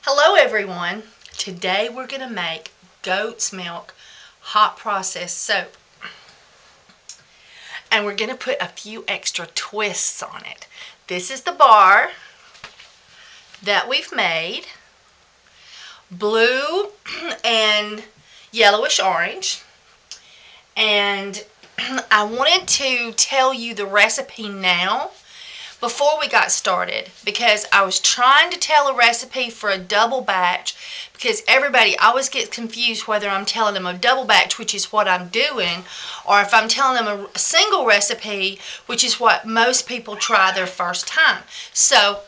Hello everyone. Today we're going to make goat's milk hot processed soap. And we're going to put a few extra twists on it. This is the bar that we've made. Blue and yellowish orange. And I wanted to tell you the recipe now before we got started, because I was trying to tell a recipe for a double batch, because everybody always gets confused whether I'm telling them a double batch, which is what I'm doing, or if I'm telling them a single recipe, which is what most people try their first time. So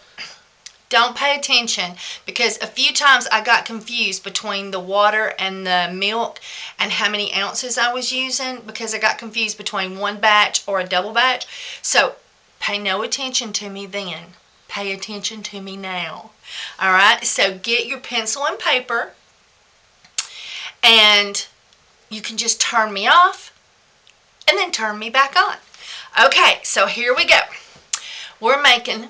don't pay attention, because a few times I got confused between the water and the milk and how many ounces I was using, because I got confused between one batch or a double batch. So pay no attention to me then. Pay attention to me now. Alright, so get your pencil and paper, and you can just turn me off and then turn me back on. Okay, so here we go. We're making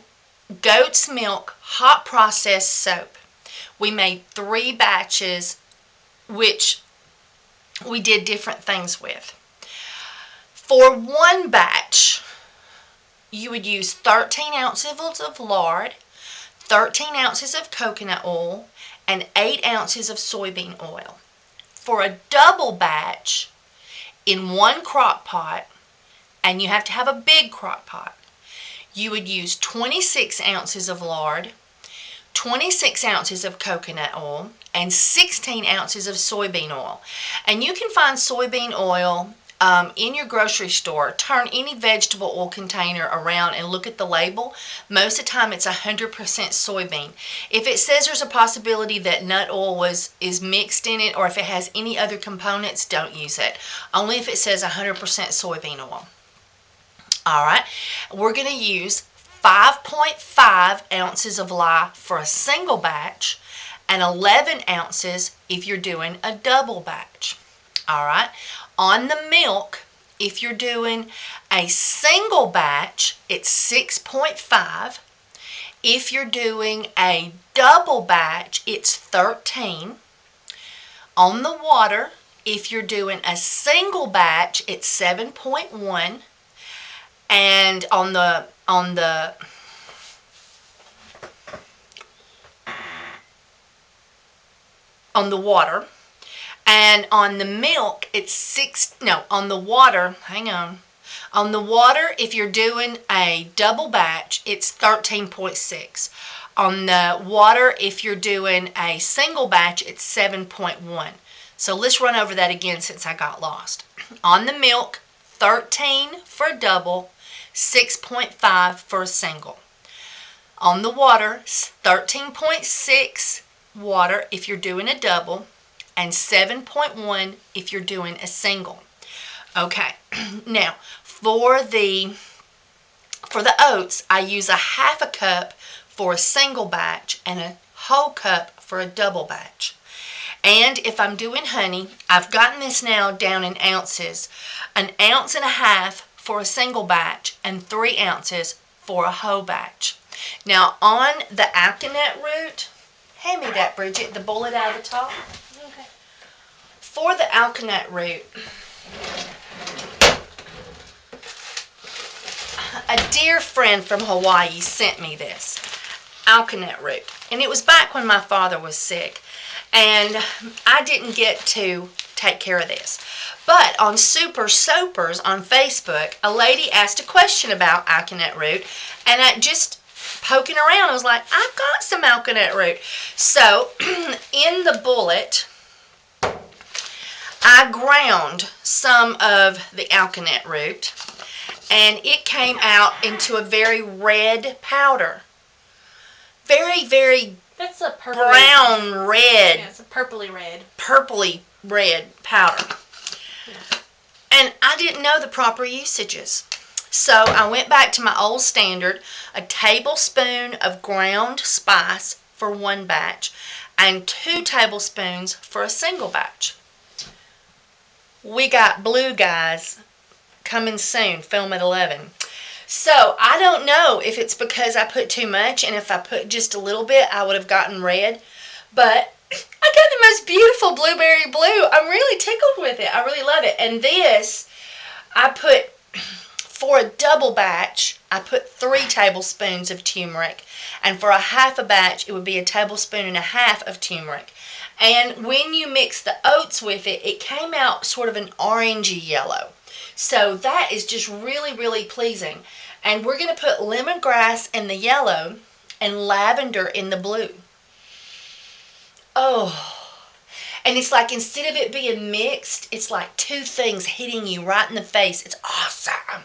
goat's milk hot processed soap. We made 3 batches, which we did different things with. For one batch, you would use 13 ounces of lard, 13 ounces of coconut oil, and 8 ounces of soybean oil. For a double batch, in one crock pot, and you have to have a big crock pot, you would use 26 ounces of lard, 26 ounces of coconut oil, and 16 ounces of soybean oil. And you can find soybean oil in your grocery store. Turn any vegetable oil container around and look at the label. Most of the time it's 100% soybean. If it says there's a possibility that nut oil is mixed in it, or if it has any other components, don't use it. Only if it says 100% soybean oil. Alright, we're going to use 5.5 ounces of lye for a single batch and 11 ounces if you're doing a double batch. Alright, on the milk, if you're doing a single batch, it's 6.5. If you're doing a double batch, it's 13. On the water, if you're doing a single batch, it's 7.1. And on the water, and on the milk it's on the water, on the water, if you're doing a double batch, it's 13.6. On the water, if you're doing a single batch, it's 7.1. So let's run over that again since I got lost. On the milk, 13 for a double, 6.5 for a single. On the water, 13.6 water if you're doing a double, and 7.1 if you're doing a single. Okay, now for the oats, I use a half a cup for a single batch and a whole cup for a double batch. And if I'm doing honey, I've gotten this now down in ounces. 1.5 ounces for a single batch and 3 ounces for a whole batch. Now on the alkanet root, hand me that, Bridget, the bullet out of the top. Okay. For the alkanet root, a dear friend from Hawaii sent me this alkanet root, and it was back when my father was sick, and I didn't get to take care of this. But on Super Soapers on Facebook, a lady asked a question about alkanet root, and I just poking around, I was like, I've got some alkanet root. So in the bullet, I ground some of the alkanet root, and it came out into a very red powder. Very, very That's a brown red. Yeah, it's a purpley red. Purpley red powder. Yeah. And I didn't know the proper usages. So I went back to my old standard, a tablespoon of ground spice for one batch and 2 tablespoons for a single batch. We got blue, guys, coming soon, film at 11. So I don't know if it's because I put too much, and if I put just a little bit I would have gotten red, But I got the most beautiful blueberry blue. I'm really tickled with it. I really love it. And this, I put, for a double batch, I put 3 tablespoons of turmeric. And for a half a batch, it would be a tablespoon and a half of turmeric. And when you mix the oats with it, it came out sort of an orangey yellow. So that is just really, really pleasing. And we're going to put lemongrass in the yellow and lavender in the blue. Oh, and it's like instead of it being mixed, it's like 2 things hitting you right in the face. It's awesome.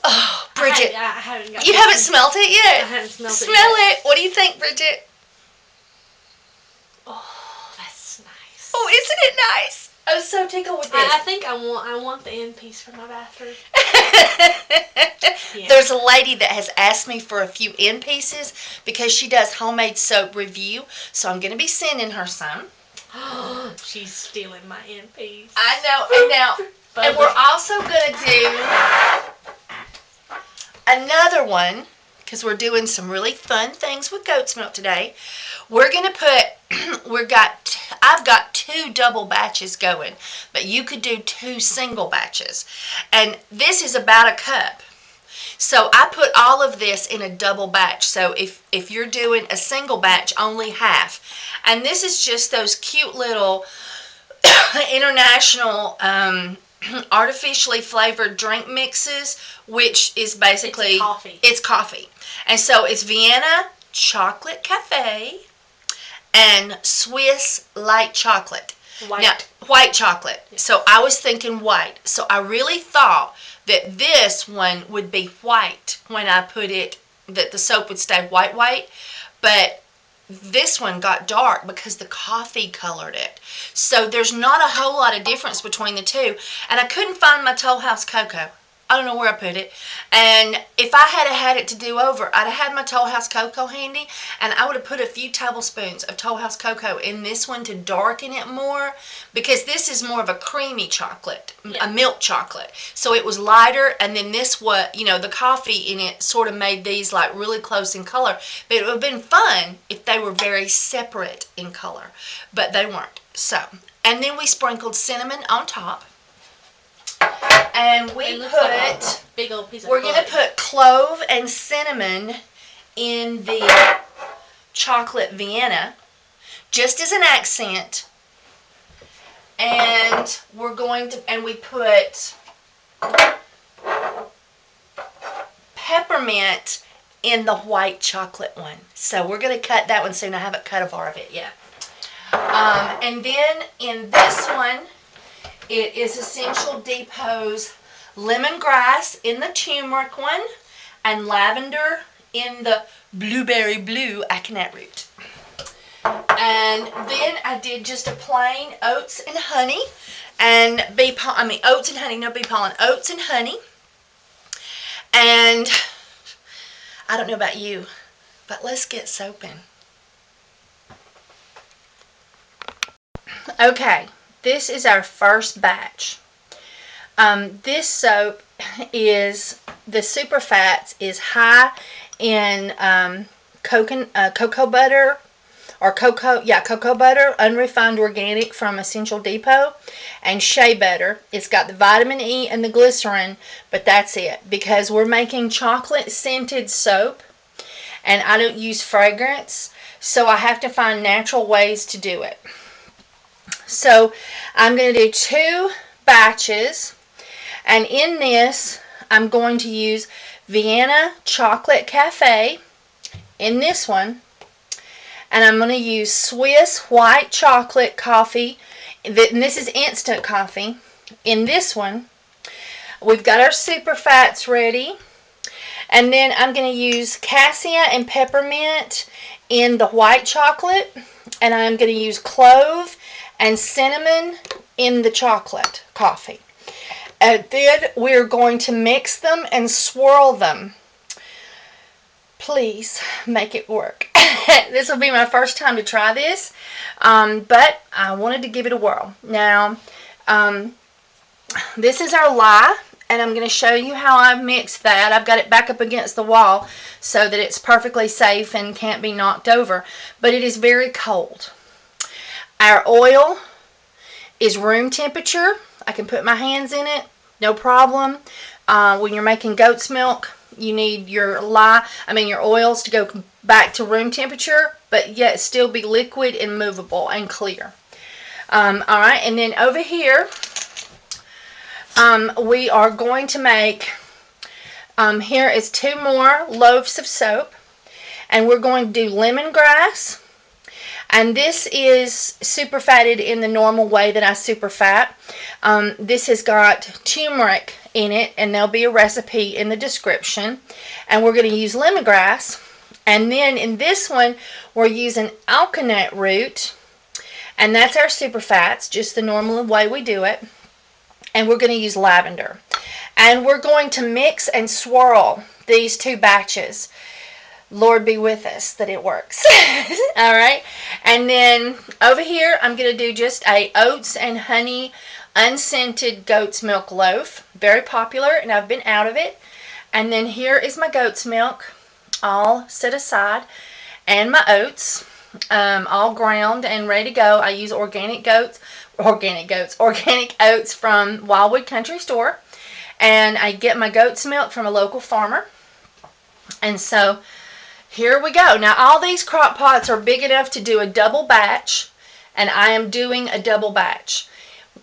Oh, Bridget, you haven't smelled it yet? I haven't smelled it Smell yet. it. What do you think, Bridget? Oh, that's nice. Oh, isn't it nice? I'm so tickled with this. I think I want the end piece for my bathroom. Yeah. There's a lady that has asked me for a few end pieces because she does homemade soap review, so I'm going to be sending her some. She's stealing my end piece. I know. And we're also going to do another one because we're doing some really fun things with goat's milk today. We're going to put, I've got 2 double batches going, but you could do 2 single batches. And this is about a cup. So I put all of this in a double batch. So if you're doing a single batch, only half. And this is just those cute little international artificially flavored drink mixes, which is basically it's coffee. And so it's Vienna Chocolate Cafe and Swiss light chocolate. White chocolate. Yes. So I was thinking white. So I really thought that this one would be white when I put it, that the soap would stay white. But this one got dark because the coffee colored it. So there's not a whole lot of difference between the two. And I couldn't find my Toll House cocoa. I don't know where I put it. And if I had it to do over, I'd have had my Toll House cocoa handy, and I would have put a few tablespoons of Toll House cocoa in this one to darken it more, because this is more of a creamy chocolate, a milk chocolate. So it was lighter, and then this the coffee in it sort of made these like really close in color. But it would have been fun if they were very separate in color, but they weren't. So, and then we sprinkled cinnamon on top. And we're going to put clove and cinnamon in the chocolate Vienna, just as an accent. And we put peppermint in the white chocolate one. So we're going to cut that one soon. I haven't cut a bar of it yet. And then in this one, it is Essential Depot's lemongrass in the turmeric one and lavender in the blueberry blue aconite root. And then I did just a plain oats and honey and oats and honey, no bee pollen, oats and honey. And I don't know about you, but let's get soaping. Okay. This is our first batch. This soap is, the Supperfats is high in cocoa butter, or cocoa butter, unrefined organic from Essential Depot, and Shea Butter. It's got the vitamin E and the glycerin, but that's it, because we're making chocolate scented soap, and I don't use fragrance, so I have to find natural ways to do it. So I'm going to do 2 batches, and in this I'm going to use Vienna Chocolate Cafe in this one, and I'm going to use Swiss white chocolate coffee, and this is instant coffee, in this one. We've got our Supperfats ready, and then I'm going to use cassia and peppermint in the white chocolate, and I'm going to use clove and cinnamon in the chocolate coffee. And then we're going to mix them and swirl them. Please make it work. This will be my first time to try this, but I wanted to give it a whirl. Now, this is our lye, And I'm going to show you how I mixed that. I've got it back up against the wall so that it's perfectly safe and can't be knocked over. But it is very cold. Our oil is room temperature. I can put my hands in it, no problem. When you're making goat's milk, you need your oils to go back to room temperature, but yet still be liquid and movable and clear. Alright, and then over here, we are going to make, here is 2 more loaves of soap, and we're going to do lemongrass. And this is super fatted in the normal way that I super fat. This has got turmeric in it, and there'll be a recipe in the description. And we're going to use lemongrass. And then in this one, we're using alkanet root. And that's our super fats, just the normal way we do it. And we're going to use lavender. And we're going to mix and swirl these 2 batches. Lord be with us that it works. Alright, and then over here I'm going to do just a oats and honey unscented goat's milk loaf. Very popular, and I've been out of it. And then here is my goat's milk all set aside, and my oats all ground and ready to go. I use organic oats from Wildwood Country Store, and I get my goat's milk from a local farmer. And so here we go. Now all these crock pots are big enough to do a double batch, and I am doing a double batch.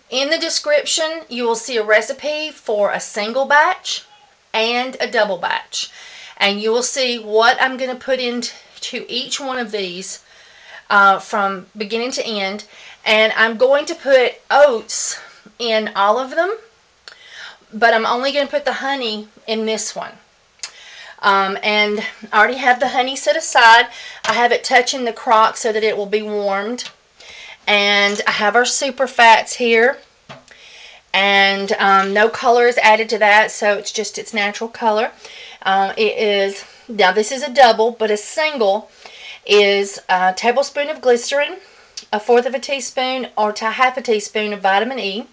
In the description you will see a recipe for a single batch and a double batch, and you will see what I'm going to put into each one of these from beginning to end. And I'm going to put oats in all of them, but I'm only going to put the honey in this one. And I already have the honey set aside. I have it touching the crock so that it will be warmed. And I have our super fats here. And no color is added to that, so it's just its natural color. Now this is a double, but a single is a tablespoon of glycerin, 1/4 of a teaspoon or to 1/2 teaspoon of vitamin E.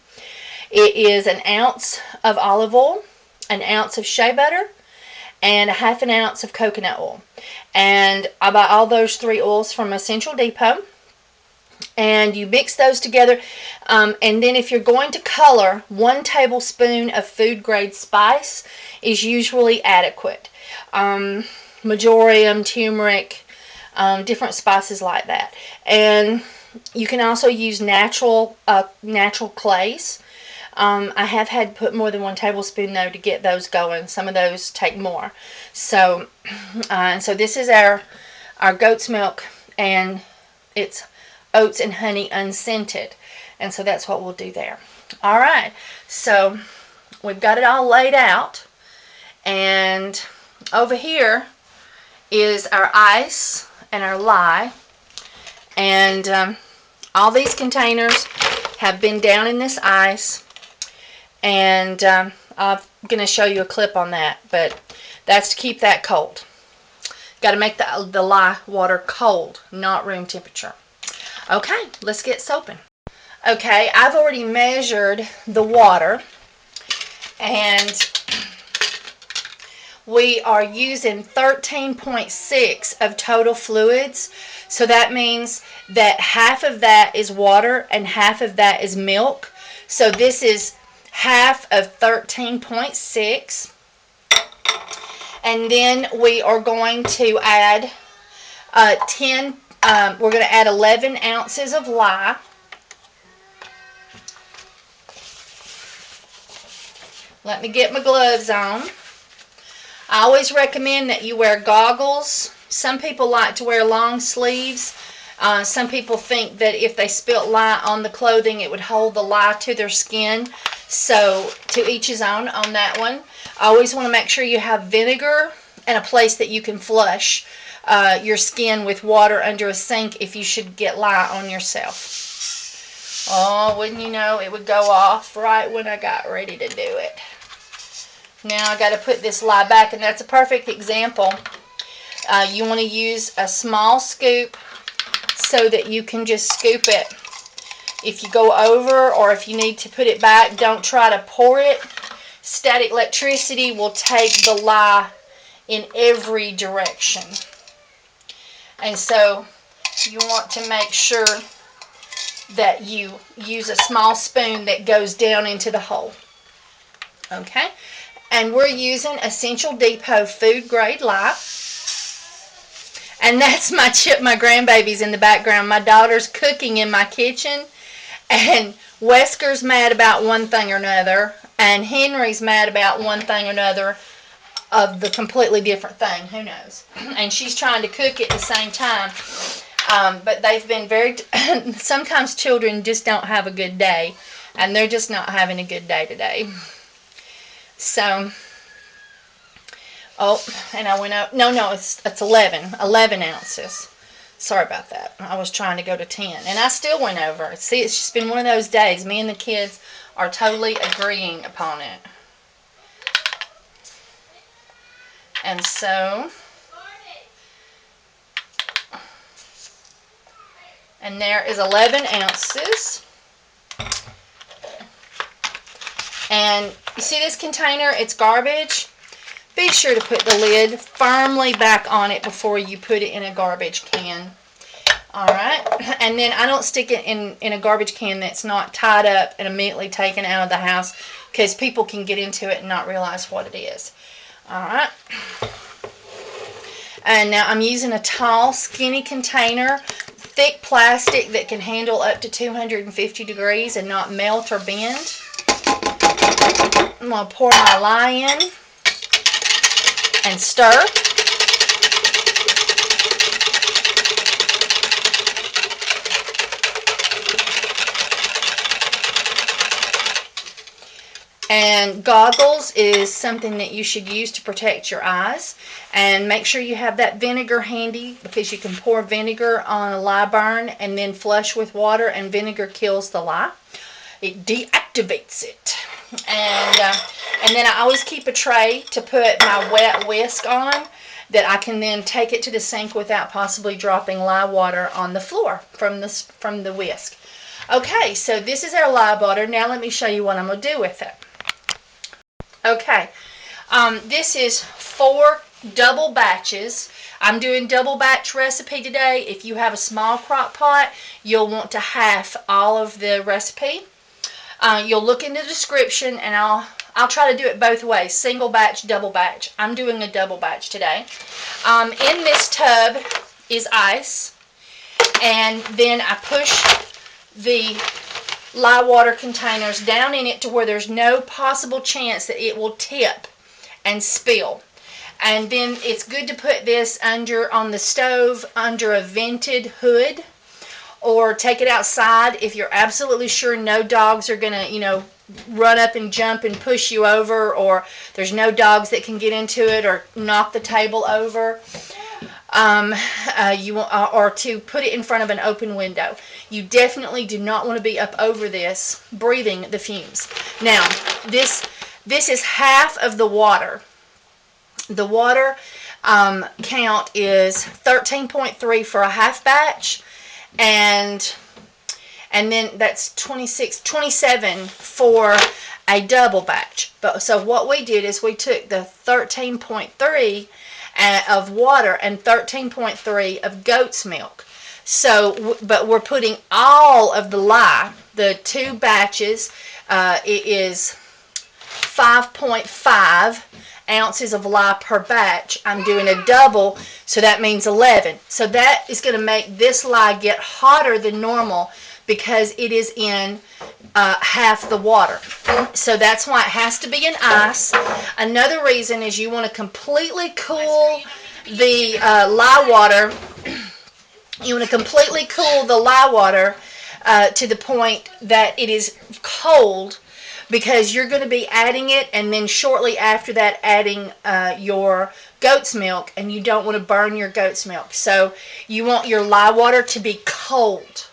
It is 1 ounce of olive oil, 1 ounce of shea butter, and 1/2 ounce of coconut oil. And I buy all those 3 oils from Essential Depot. And you mix those together. And then if you're going to color, 1 tablespoon of food grade spice is usually adequate. Majorium, turmeric, different spices like that. And you can also use natural clays. I have had to put more than 1 tablespoon though to get those going. Some of those take more. So, so this is our goat's milk, and it's oats and honey unscented. And so that's what we'll do there. Alright, so we've got it all laid out. And over here is our ice and our lye. And all these containers have been down in this ice. And I'm going to show you a clip on that, but that's to keep that cold. Got to make the lye water cold, not room temperature. Okay, let's get soaping. Okay, I've already measured the water, and we are using 13.6 of total fluids. So that means that half of that is water and half of that is milk. So this is half of 13.6. And then we are going to add we're going to add 11 ounces of lye. Let me get my gloves on. I always recommend that you wear goggles. Some people like to wear long sleeves. Some people think that if they spilt lye on the clothing, it would hold the lye to their skin. So, to each his own on that one. I always want to make sure you have vinegar and a place that you can flush your skin with water under a sink if you should get lye on yourself. Oh, wouldn't you know, it would go off right when I got ready to do it. Now I got to put this lye back, and that's a perfect example. You want to use a small scoop so that you can just scoop it. If you go over or if you need to put it back, don't try to pour it. static electricity will take the lye in every direction. And so you want to make sure that you use a small spoon that goes down into the hole. Okay? And we're using Essential Depot food grade lye. And that's my grandbabies in the background. My daughter's cooking in my kitchen. And Wesker's mad about one thing or another. And Henry's mad about one thing or another of the completely different thing. Who knows? And she's trying to cook at the same time. But they've been very... sometimes children just don't have a good day. And they're just not having a good day today. So... oh, and I went up... no, it's 11 ounces. Sorry about that. I was trying to go to 10. And I still went over. See, it's just been one of those days. Me and the kids are totally agreeing upon it. And so... and there is 11 ounces. And you see this container? It's garbage. Be sure to put the lid firmly back on it before you put it in a garbage can. Alright? And then I don't stick it in a garbage can that's not tied up and immediately taken out of the house, because people can get into it and not realize what it is. Alright? And now I'm using a tall, skinny container, thick plastic that can handle up to 250 degrees and not melt or bend. I'm going to pour my lye in and stir. And goggles is something that you should use to protect your eyes. And make sure you have that vinegar handy, because you can pour vinegar on a lye burn and then flush with water, and vinegar kills the lye. It deactivates it. And then I always keep a tray to put my wet whisk on, that I can then take it to the sink without possibly dropping lye water on the floor from the whisk. Okay, so this is our lye butter. Now let me show you what I'm going to do with it. Okay, this is 4 double batches. I'm doing double batch recipe today. If you have a small crock pot, you'll want to half all of the recipe. You'll look in the description, and I'll try to do it both ways, single batch, double batch. I'm doing a double batch today. In this tub is ice, and then I push the lye water containers down in it to where there's no possible chance that it will tip and spill. And then it's good to put this on the stove under a vented hood, or take it outside if you're absolutely sure no dogs are going to, run up and jump and push you over, or there's no dogs that can get into it or knock the table over. Or to put it in front of an open window. You definitely do not want to be up over this breathing the fumes. Now, this is half of the water. The water count is 13.3 for a half batch, and then that's 27 for a double batch. So what we did is we took the 13.3 of water and 13.3 of goat's milk. So, but we're putting all of the lye, the 2 batches, it is 5.5 ounces of lye per batch. I'm doing a double, so that means 11. So that is going to make this lye get hotter than normal, because it is in half the water. So that's why it has to be in ice. Another reason is you want to completely cool the lye water. You want to completely cool the lye water to the point that it is cold, because you're going to be adding it, and then shortly after that adding your goat's milk, and you don't want to burn your goat's milk. So you want your lye water to be cold.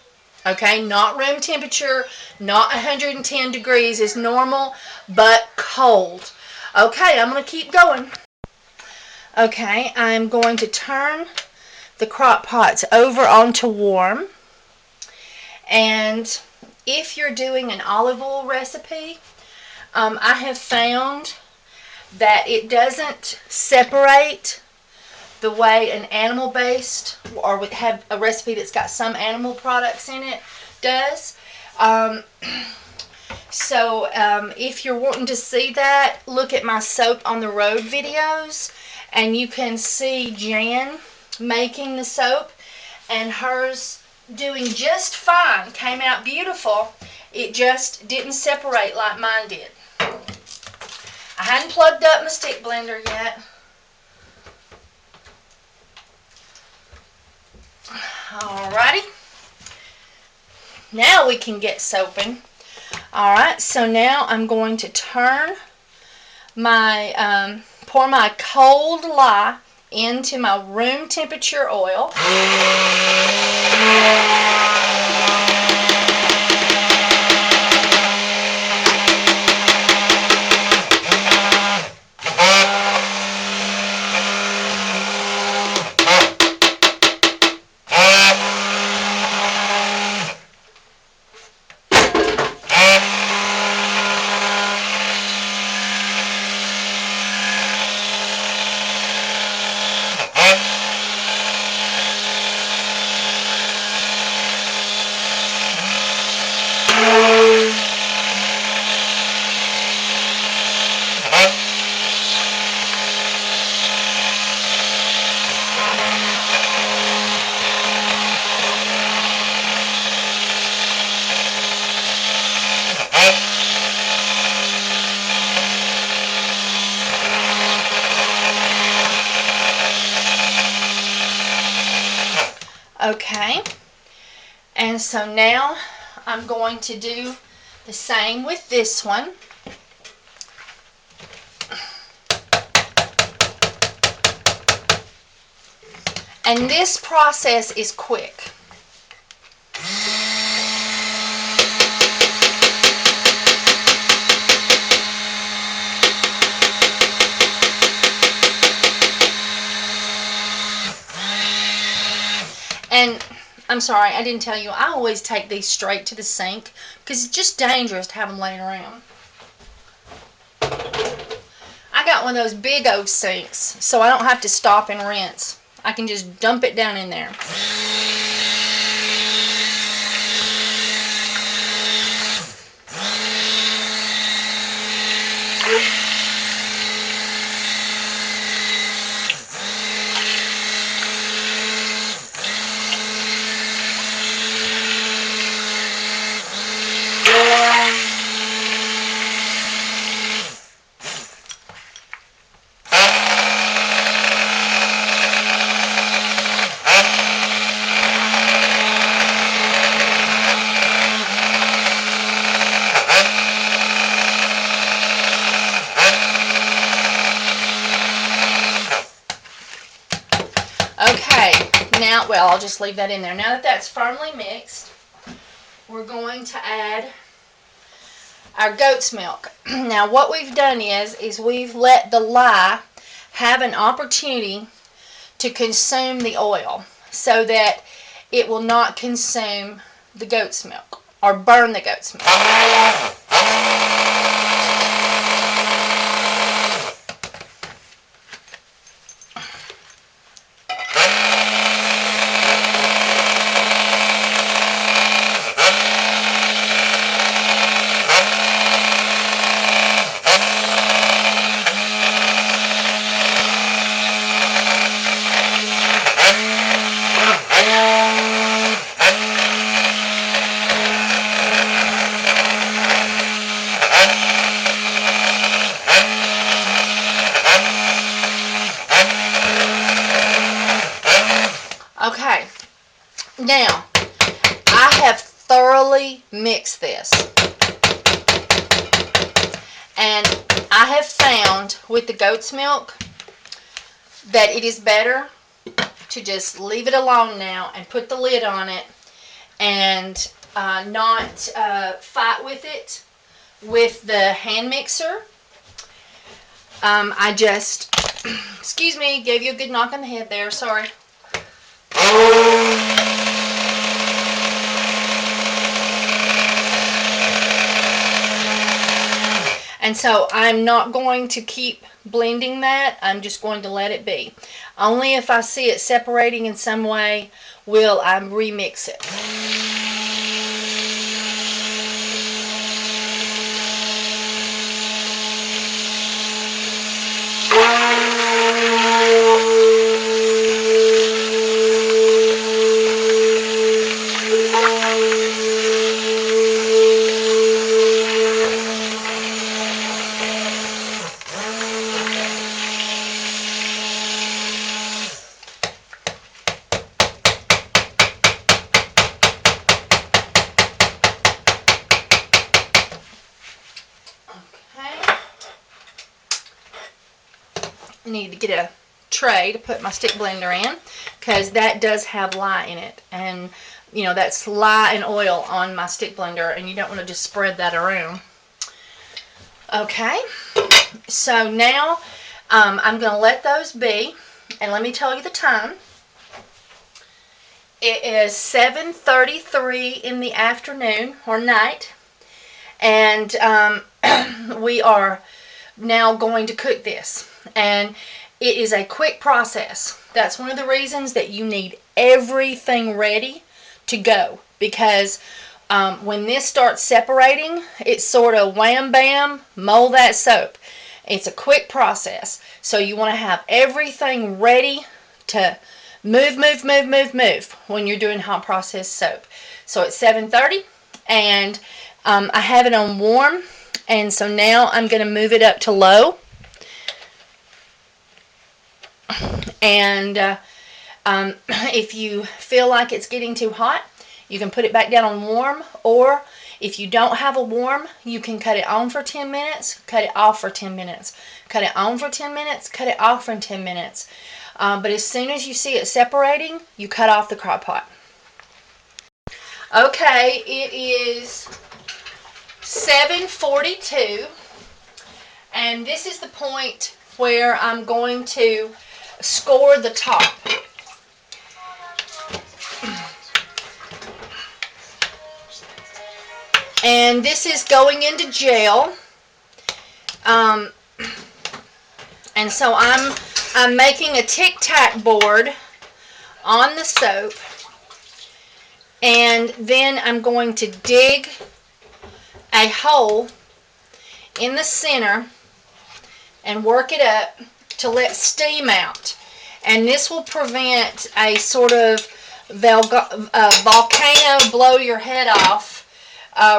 Okay, not room temperature, not 110 degrees is normal, but cold. Okay, I'm going to keep going. Okay, I'm going to turn the crock pots over onto warm. And if you're doing an olive oil recipe, I have found that it doesn't separate the way an animal-based or would have a recipe that's got some animal products in it does. So if you're wanting to see that, look at my Soap on the Road videos, and you can see Jan making the soap, and hers doing just fine. Came out beautiful. It just didn't separate like mine did. I hadn't plugged up my stick blender yet. Alrighty. Now we can get soaping. Alright, so now I'm going to turn my, pour my cold lye into my room temperature oil. Okay, and so now I'm going to do the same with this one. And this process is quick. And I'm sorry, I didn't tell you, I always take these straight to the sink because it's just dangerous to have them laying around. I got one of those big old sinks, so I don't have to stop and rinse. I can just dump it down in there. Okay, now, well, I'll just leave that in there. Now that that's firmly mixed, we're going to add our goat's milk. Now, what we've done is we've let the lye have an opportunity to consume the oil so that it will not consume the goat's milk or burn the goat's milk. Okay, now I have thoroughly mixed this, and I have found with the goat's milk that it is better to just leave it alone now and put the lid on it and not fight with it with the hand mixer. I just, excuse me, gave you a good knock on the head there, sorry. And so I'm not going to keep blending that. I'm just going to let it be. Only if I see it separating in some way will I remix it. Need to get a tray to put my stick blender in, because that does have lye in it, and you know that's lye and oil on my stick blender, and you don't want to just spread that around. Okay, so now I'm going to let those be, and let me tell you the time. It is 7:33 in the afternoon or night, and we are now going to cook this. And it is a quick process. That's one of the reasons that you need everything ready to go, because when this starts separating, it's sort of wham bam, mold that soap. It's a quick process, so you want to have everything ready to move when you're doing hot process soap. So it's 7:30, and I have it on warm, and so now I'm going to move it up to low. And if you feel like it's getting too hot, you can put it back down on warm, or if you don't have a warm, you can cut it on for 10 minutes, cut it off for 10 minutes, cut it on for 10 minutes, cut it off for 10 minutes. But as soon as you see it separating, you cut off the crock pot. Okay, it is 7:42, and this is the point where I'm going to score the top. And this is going into gel. And so I'm making a tic-tac board on the soap, and then I'm going to dig a hole in the center and work it up to let steam out. And this will prevent a sort of volcano blow your head off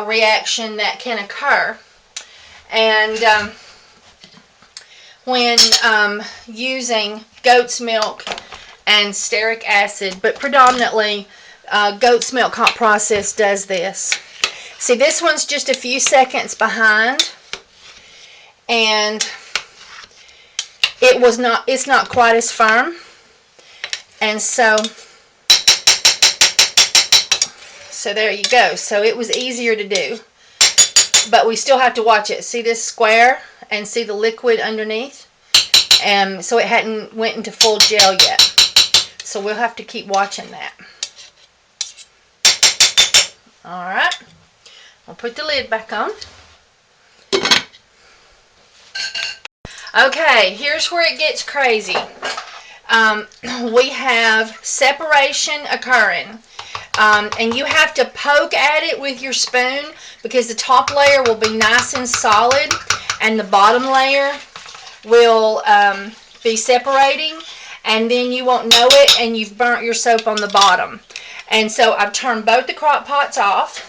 reaction that can occur. And when using goat's milk and stearic acid, but predominantly goat's milk hot process does this. See, this one's just a few seconds behind, and it's not quite as firm, and so there you go. So it was easier to do, but we still have to watch it. See this square and see the liquid underneath, and so it hadn't went into full gel yet, so we'll have to keep watching that. Alright, I'll put the lid back on. Okay, here's where it gets crazy. We have separation occurring, and you have to poke at it with your spoon, because the top layer will be nice and solid and the bottom layer will be separating, and then you won't know it and you've burnt your soap on the bottom. And so I've turned both the crock pots off,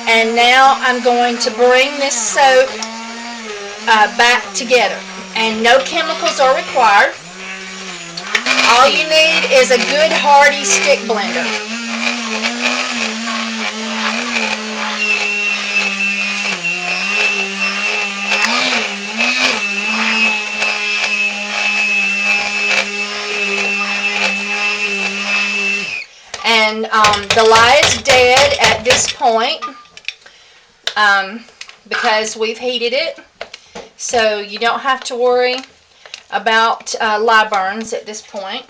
and now I'm going to bring this soap back together, and no chemicals are required. All you need is a good hearty stick blender. And the lye is dead at this point because we've heated it, so you don't have to worry about lye burns at this point.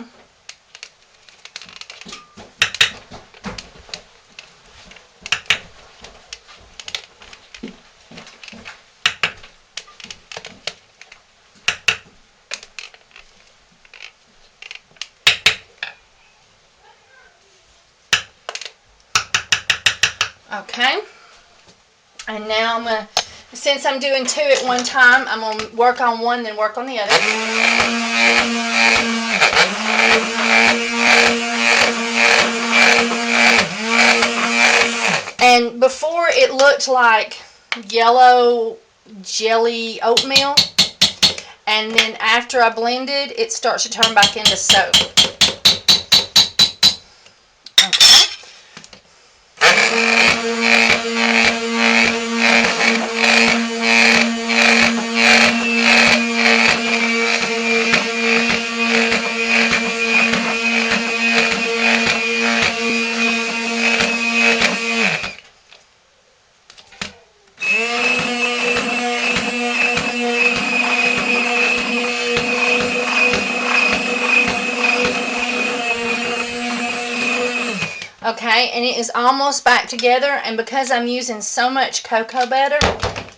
Okay. And now I'm going to, since I'm doing 2 at one time, I'm going to work on one, then work on the other. And before it looked like yellow jelly oatmeal, and then after I blended, it starts to turn back into soap. Okay. Okay, and it is almost back together, and because I'm using so much cocoa butter,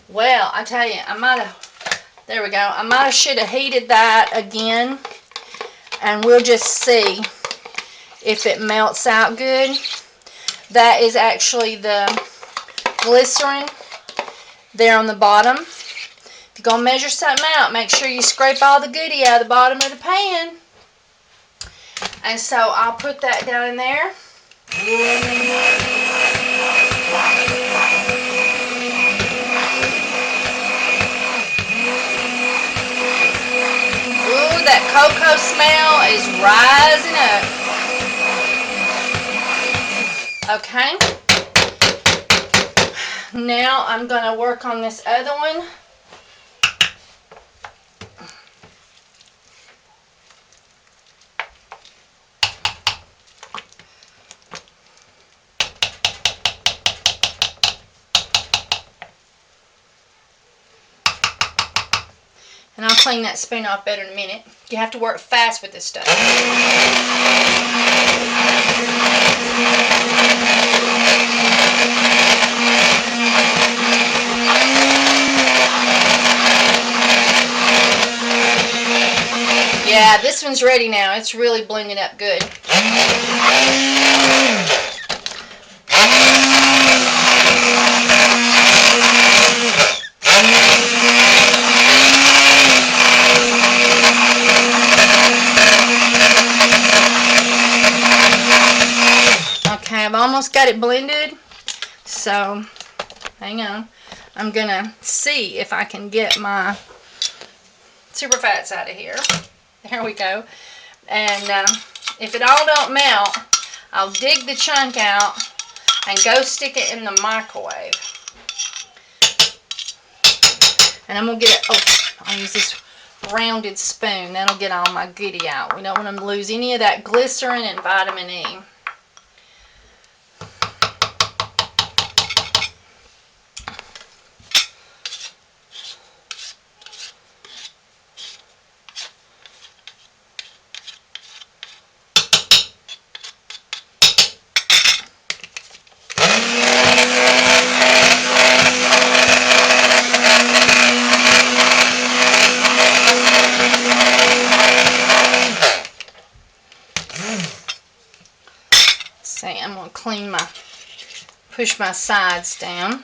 well, I tell you, I might have, there we go, I might have should have heated that again, and we'll just see if it melts out good. That is actually the glycerin there on the bottom. If you're going to measure something out, make sure you scrape all the goodie out of the bottom of the pan. And so I'll put that down in there. Ooh, that cocoa smell is rising up. Okay. Now I'm going to work on this other one. And I'll clean that spoon off better in a minute. You have to work fast with this stuff. Yeah, this one's ready now. It's really blending up good. Okay, I've almost got it blended, so hang on. I'm gonna see if I can get my Supperfats out of here. There we go. And if it all don't melt, I'll dig the chunk out and go stick it in the microwave. And I'm gonna get it. Oh, I'll use this rounded spoon. That'll get all my goodie out. We don't want to lose any of that glycerin and vitamin E. I'm going to clean my, push my sides down.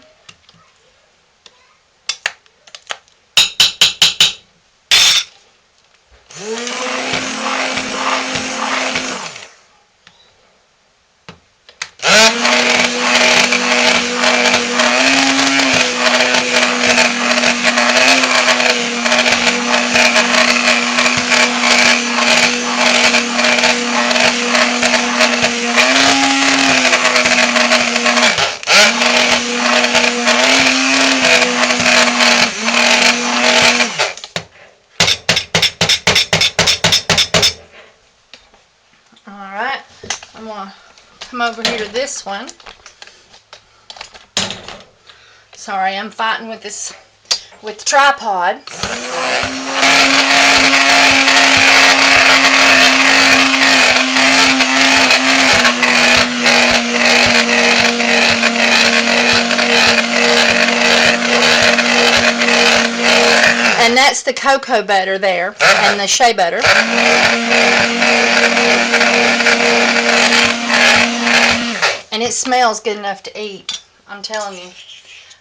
Come over here to this one. Sorry, I'm fighting with this, with the tripod. And that's the cocoa butter there, and the shea butter. And it smells good enough to eat. I'm telling you.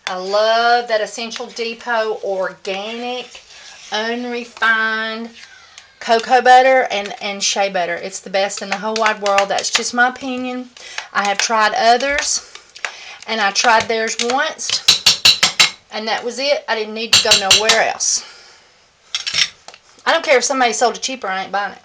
I love that Essential Depot organic, unrefined cocoa butter and shea butter. It's the best in the whole wide world. That's just my opinion. I have tried others, and I tried theirs once, and that was it. I didn't need to go nowhere else. I don't care if somebody sold it cheaper, I ain't buying it.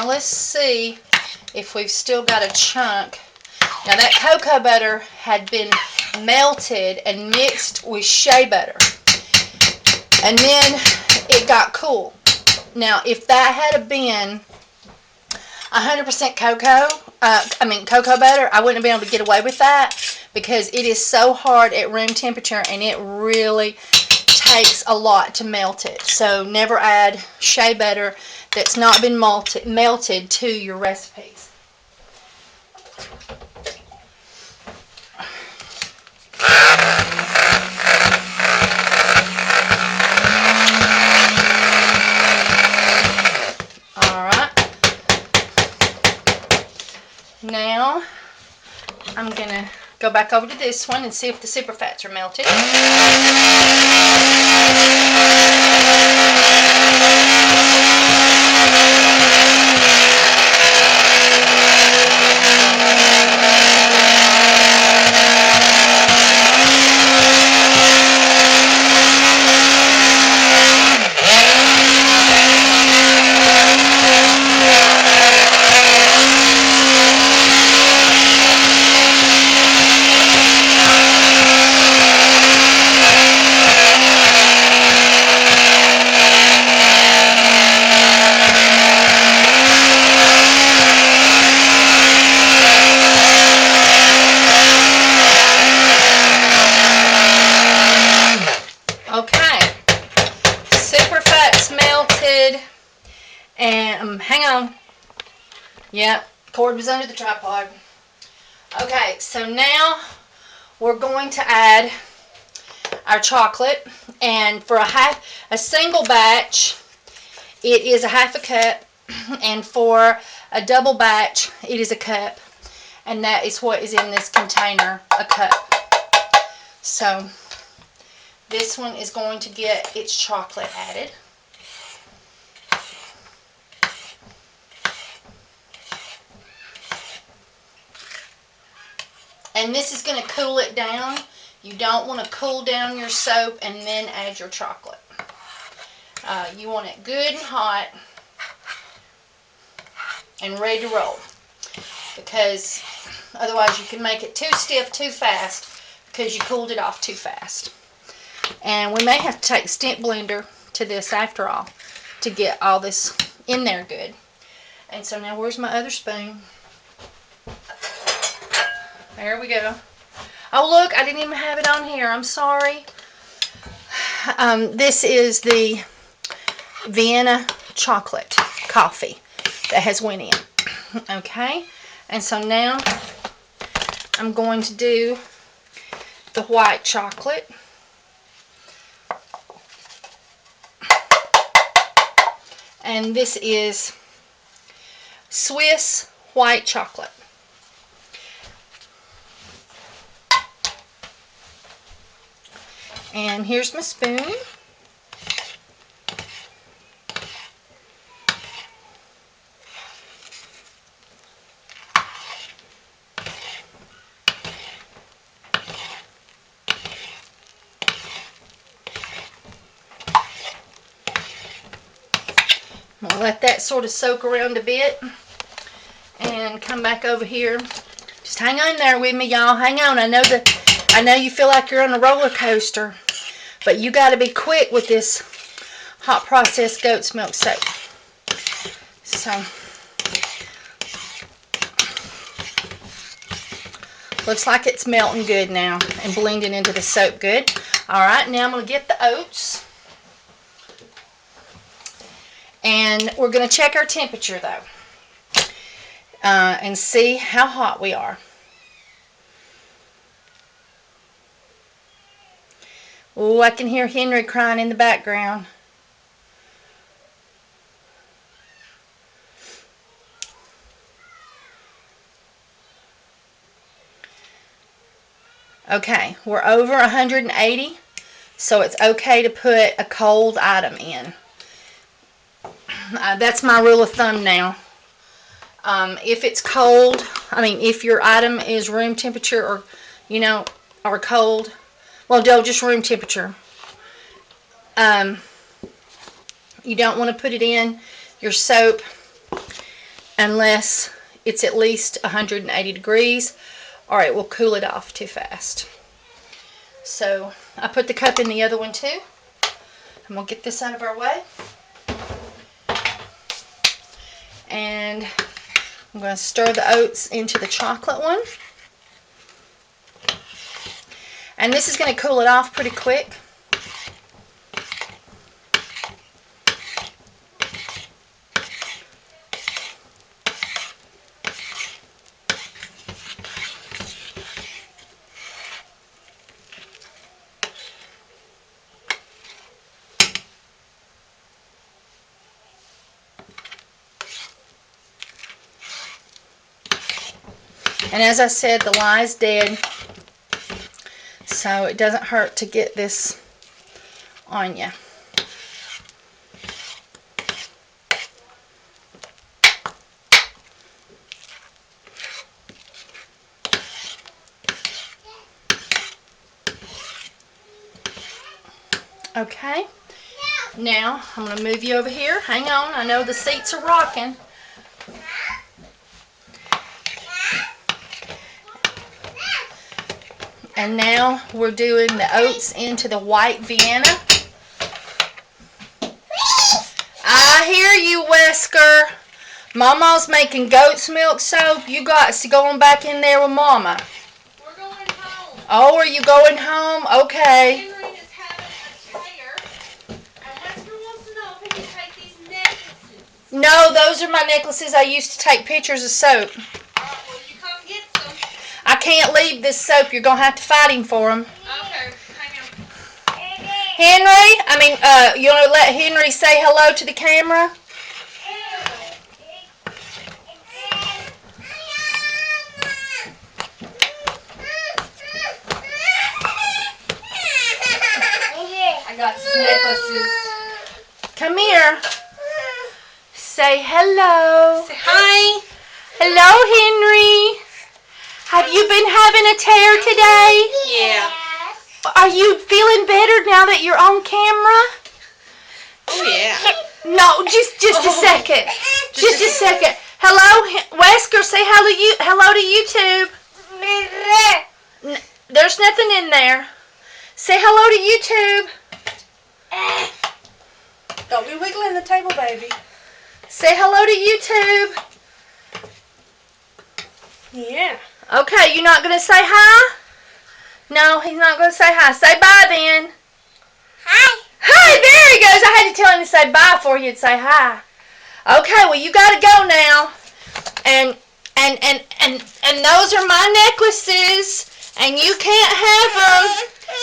Let's see if we've still got a chunk. Now that cocoa butter had been melted and mixed with shea butter, and then it got cool. Now if that had been 100% cocoa butter, I wouldn't have been able to get away with that, because it is so hard at room temperature and it really takes a lot to melt it. So never add shea butter that's not been melted to your recipes. Alright. Now I'm going to go back over to this one and see if the Supperfats are melted. Hang on. Yep, cord was under the tripod. Okay, so now we're going to add our chocolate, and for a single batch, it is a half a cup, and for a double batch, it is a cup, and that is what is in this container, a cup. So this one is going to get its chocolate added. And this is going to cool it down. You don't want to cool down your soap and then add your chocolate. You want it good and hot and ready to roll, because otherwise you can make it too stiff too fast because you cooled it off too fast. And we may have to take the stint blender to this after all to get all this in there good. And so now where's my other spoon? There we go. Oh look, I didn't even have it on here. I'm sorry. This is the Vienna chocolate coffee that has went in. Okay, and so now I'm going to do the white chocolate. And this is Swiss white chocolate. And here's my spoon. I'll let that sort of soak around a bit and come back over here. Just hang on there with me, y'all. Hang on. I know you feel like you're on a roller coaster, but you got to be quick with this hot processed goat's milk soap. So, looks like it's melting good now and blending into the soap good. All right, now I'm going to get the oats. And we're going to check our temperature, though, and see how hot we are. Oh, I can hear Henry crying in the background. Okay, we're over 180, so it's okay to put a cold item in. That's my rule of thumb now. If it's cold, if your item is room temperature or, or cold, well, no, just room temperature. You don't want to put it in your soap unless it's at least 180 degrees, or it will cool it off too fast. So I put the cup in the other one too. I'm going to get this out of our way. And I'm going to stir the oats into the chocolate one. And this is going to cool it off pretty quick. And as I said, the lie's dead, so it doesn't hurt to get this on you. Okay, now I'm going to move you over here. Hang on, I know the seats are rocking. And now we're doing the oats into the white Vienna. I hear you, Wesker. Mama's making goat's milk soap. You got to go on back in there with Mama. We're going home. Oh, are you going home? Okay. Henry is having a chair, and Wesker wants to know if he can take these necklaces. No, those are my necklaces I used to take pictures of soap. Alright, well, you come get some. I can't leave this soap. You're going to have to fight him for them. Okay, hang on. Henry, you want to let Henry say hello to the camera? I got some necklaces. Come here. Say hello. Say hi. Hello, Henry. Have you been having a tear today? Yeah. Are you feeling better now that you're on camera? Oh, yeah. No, just a second. Just a second. Hello, Wesker. Say hello to YouTube. There's nothing in there. Say hello to YouTube. Don't be wiggling the table, baby. Say hello to YouTube. Yeah. Okay, you're not going to say hi? No, he's not going to say hi. Say bye then. Hi. Hi, there he goes. I had to tell him to say bye before he'd say hi. Okay, well, you got to go now. And those are my necklaces. And you can't have them.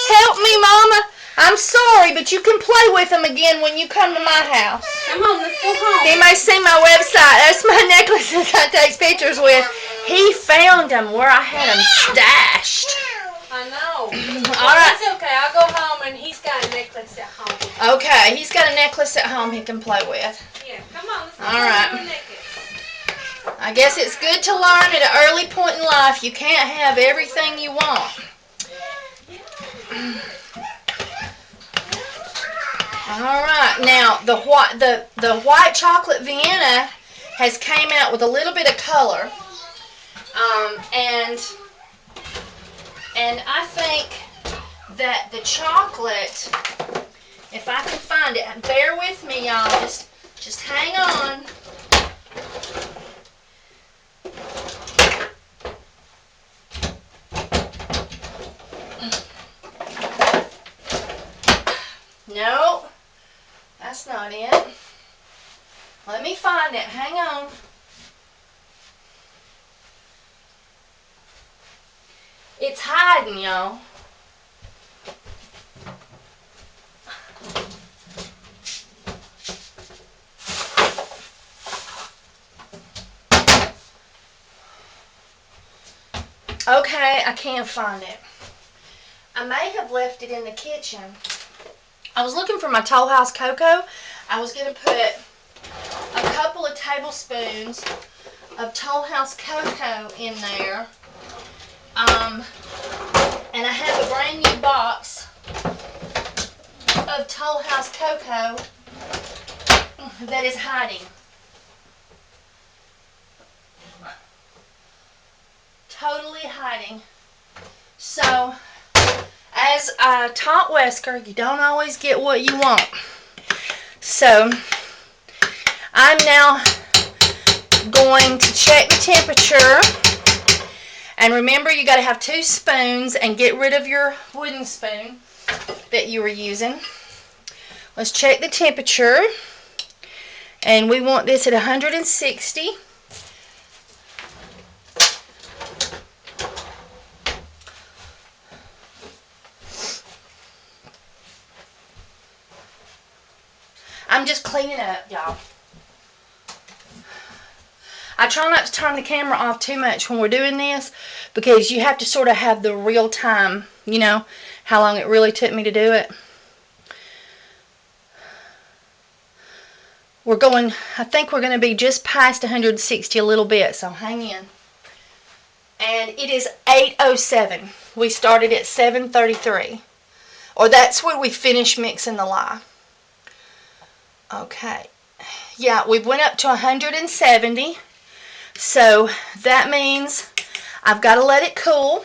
Help me, Mama. I'm sorry, but you can play with them again when you come to my house. Come on, let's go home. You may see my website. That's my necklaces I take pictures with. He found them where I had them stashed. I know. All right. That's okay. I'll go home and he's got a necklace at home. Okay, he's got a necklace at home he can play with. Yeah, come on. Let's go All right. to a necklace. I guess it's good to learn at an early point in life. You can't have everything you want. All right, now the white chocolate Vienna has came out with a little bit of color, and I think that the chocolate, if I can find it, bear with me, y'all. Just hang on. not it. Let me find it. Hang on. It's hiding, y'all. Okay, I can't find it. I may have left it in the kitchen. I was looking for my Toll House cocoa. I was going to put a couple of tablespoons of Toll House cocoa in there. And I have a brand new box of Toll House cocoa that is hiding. Totally hiding. So, as a taught Wesker, you don't always get what you want. So, I'm now going to check the temperature. And remember, you got to have 2 spoons and get rid of your wooden spoon that you were using. Let's check the temperature. And we want this at 160. I'm just cleaning up, y'all. I try not to turn the camera off too much when we're doing this because you have to sort of have the real time, you know, how long it really took me to do it. I think we're going to be just past 160 a little bit, so hang in. And it is 8:07. We started at 7:33. Or that's when we finished mixing the lye. Okay. Yeah, we went up to 170. So that means I've got to let it cool.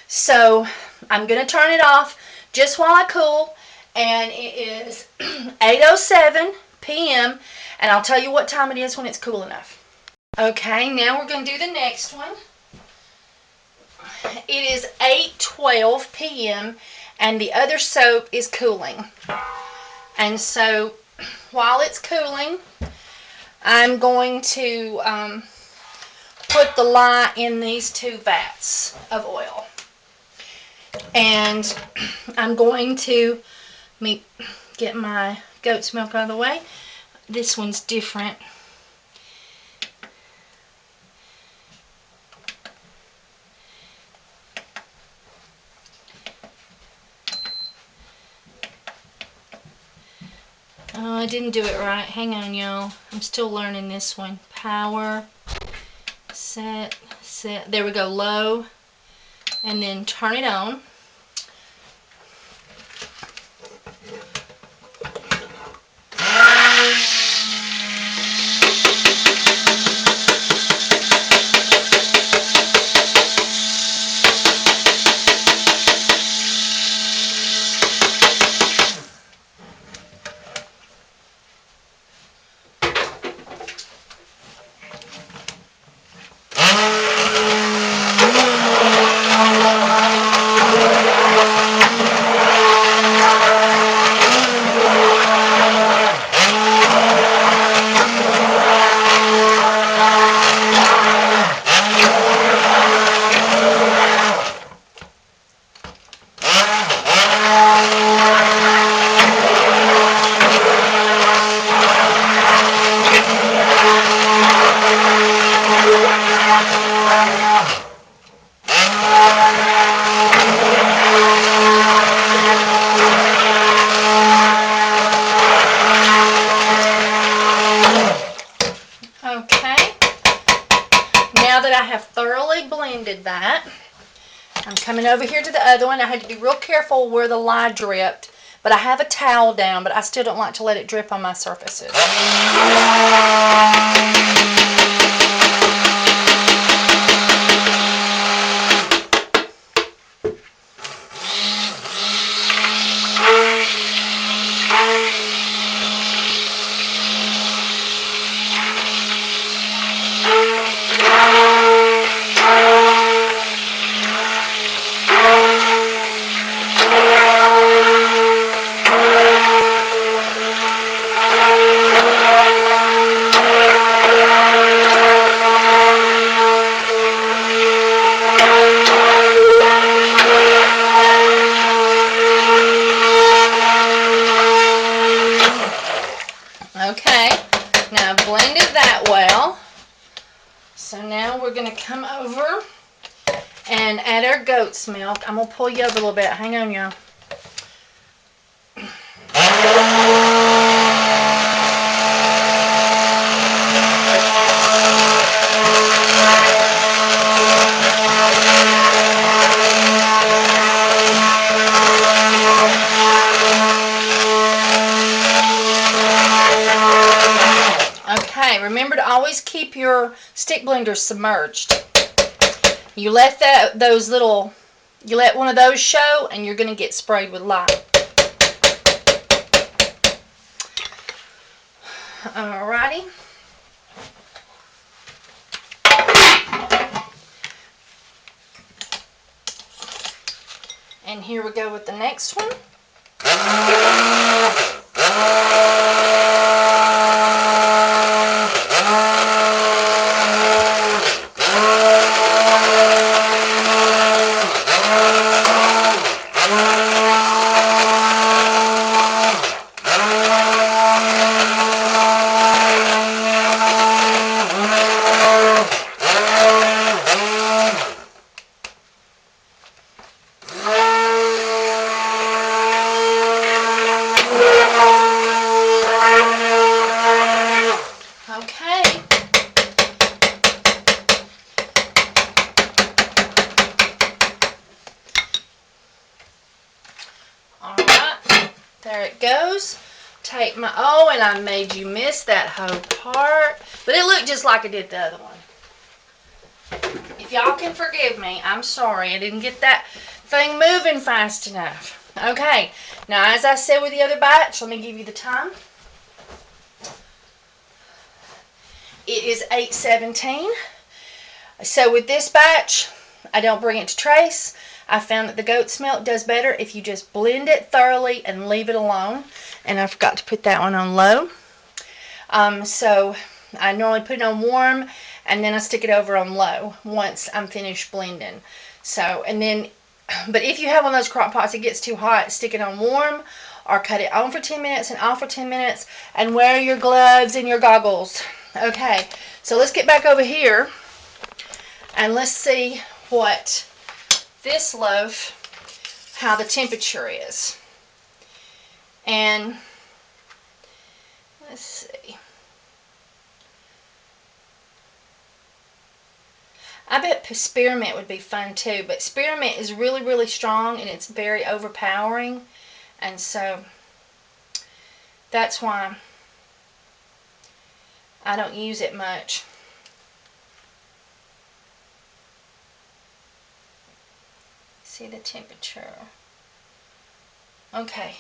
So I'm going to turn it off just while I cool. And it is 8:07 p.m. And I'll tell you what time it is when it's cool enough. Okay, now we're going to do the next one. It is 8:12 p.m. and the other soap is cooling. And so while it's cooling, I'm going to put the lye in these 2 vats of oil. And I'm going to get my goat's milk out of the way. This one's different. Oh, I didn't do it right. Hang on, y'all. I'm still learning this one. Power, set. There we go, low. And then turn it on. That. I'm coming over here to the other one. I had to be real careful where the lye dripped, but I have a towel down, but I still don't like to let it drip on my surfaces. Okay, now I've blended that well. So now we're going to come over and add our goat's milk. I'm going to pull you over a little bit. Hang on, y'all. Okay, remember to always keep your stick blender submerged. You let you let one of those show, and you're going to get sprayed with lye. Alrighty. And here we go with the next one. There it goes. Take my, oh, and I made you miss that whole part. But it looked just like I did the other one. If y'all can forgive me, I'm sorry. I didn't get that thing moving fast enough. Okay, now as I said with the other batch, let me give you the time. It is 8:17. So with this batch, I don't bring it to trace. I found that the goat's milk does better if you just blend it thoroughly and leave it alone. And I forgot to put that one on low. So I normally put it on warm, and then I stick it over on low once I'm finished blending. So, and then, but if you have one of those crock pots, it gets too hot, stick it on warm, or cut it on for 10 minutes and off for 10 minutes, and wear your gloves and your goggles. Okay, so let's get back over here, and let's see what this loaf, how the temperature is. And let's see. I bet spearmint would be fun too, but spearmint is really, really strong and it's very overpowering. And so that's why I don't use it much. See the temperature. Okay.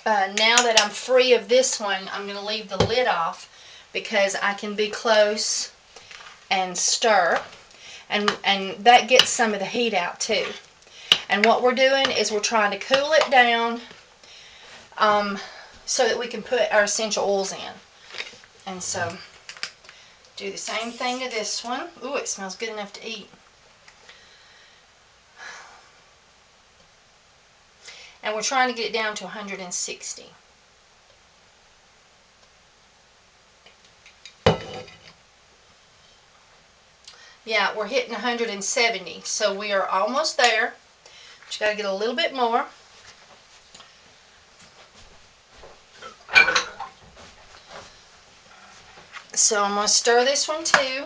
Now that I'm free of this one, I'm going to leave the lid off because I can be close and stir. And that gets some of the heat out too. And what we're doing is we're trying to cool it down so that we can put our essential oils in. And so do the same thing to this one. Ooh, it smells good enough to eat. And we're trying to get it down to 160. Yeah, we're hitting 170, so we are almost there. But you got to get a little bit more. So I'm going to stir this one too.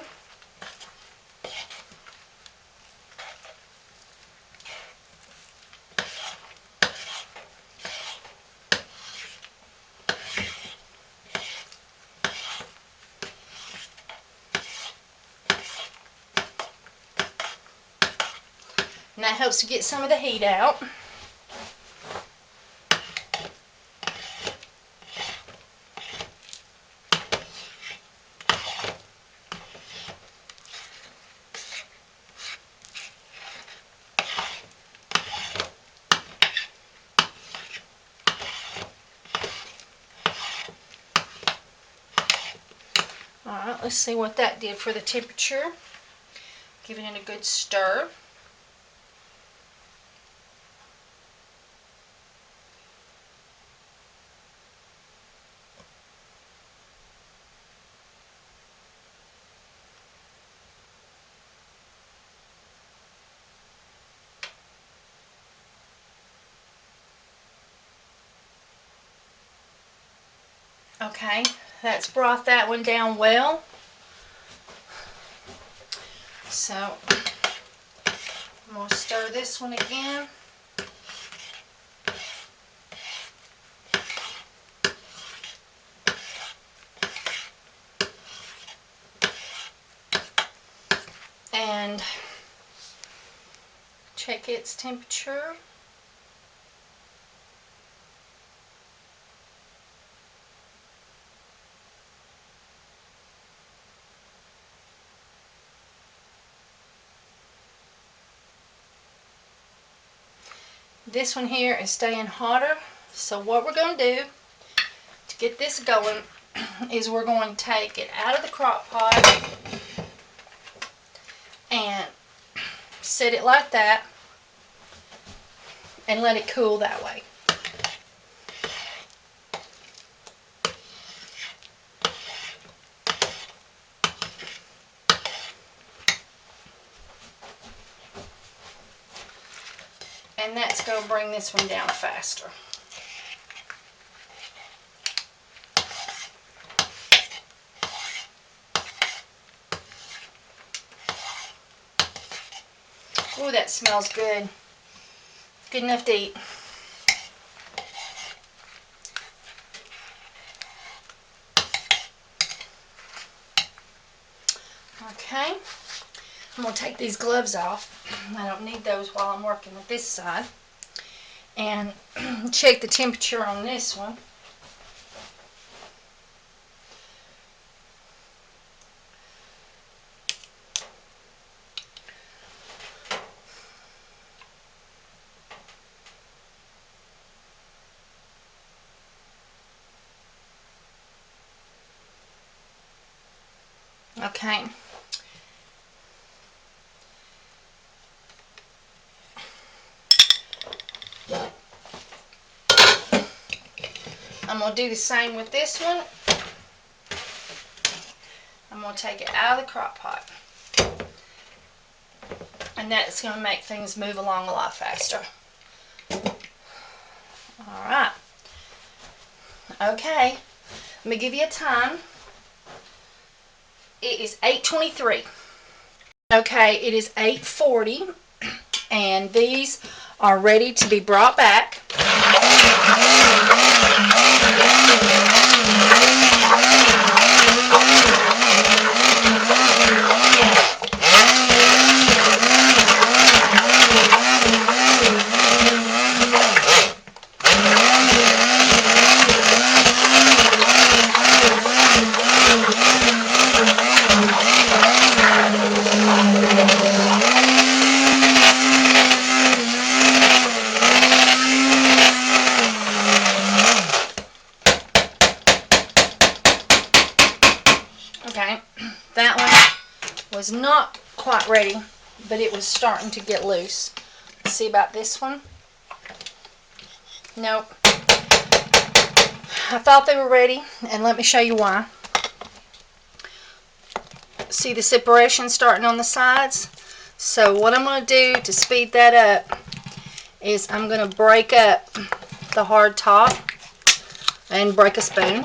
And that helps to get some of the heat out. Alright, let's see what that did for the temperature. Giving it a good stir. Okay, that's brought that one down well. So I'm going to stir this one again. And check its temperature. This one here is staying hotter. So what we're going to do to get this going is we're going to take it out of the crock pot and set it like that and let it cool that way. And that's going to bring this one down faster. Ooh, that smells good. Good enough to eat. Okay, I'm going to take these gloves off. I don't need those while I'm working with this side. And check the temperature on this one. Okay. I'm going to do the same with this one. I'm going to take it out of the crock pot. And that's going to make things move along a lot faster. Alright. Okay. Let me give you a time. It is 8:23. Okay, it is 8:40. And these are ready to be brought back. Okay, that one was not quite ready, but it was starting to get loose. Let's see about this one. Nope. I thought they were ready, and let me show you why. See the separation starting on the sides? So what I'm going to do to speed that up is I'm going to break up the hard top and break a spoon.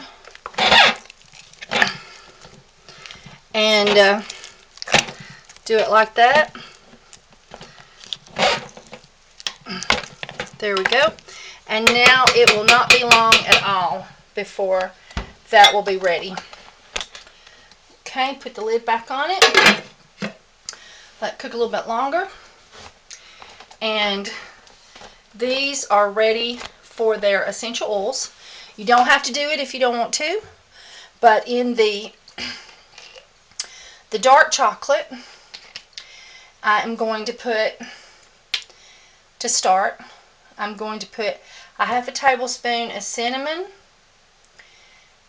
And do it like that. There we go. And now it will not be long at all before that will be ready. Okay, put the lid back on it. Let it cook a little bit longer. And these are ready for their essential oils. You don't have to do it if you don't want to, but in the dark chocolate, I am going to put, to start, I'm going to put a half a tablespoon of cinnamon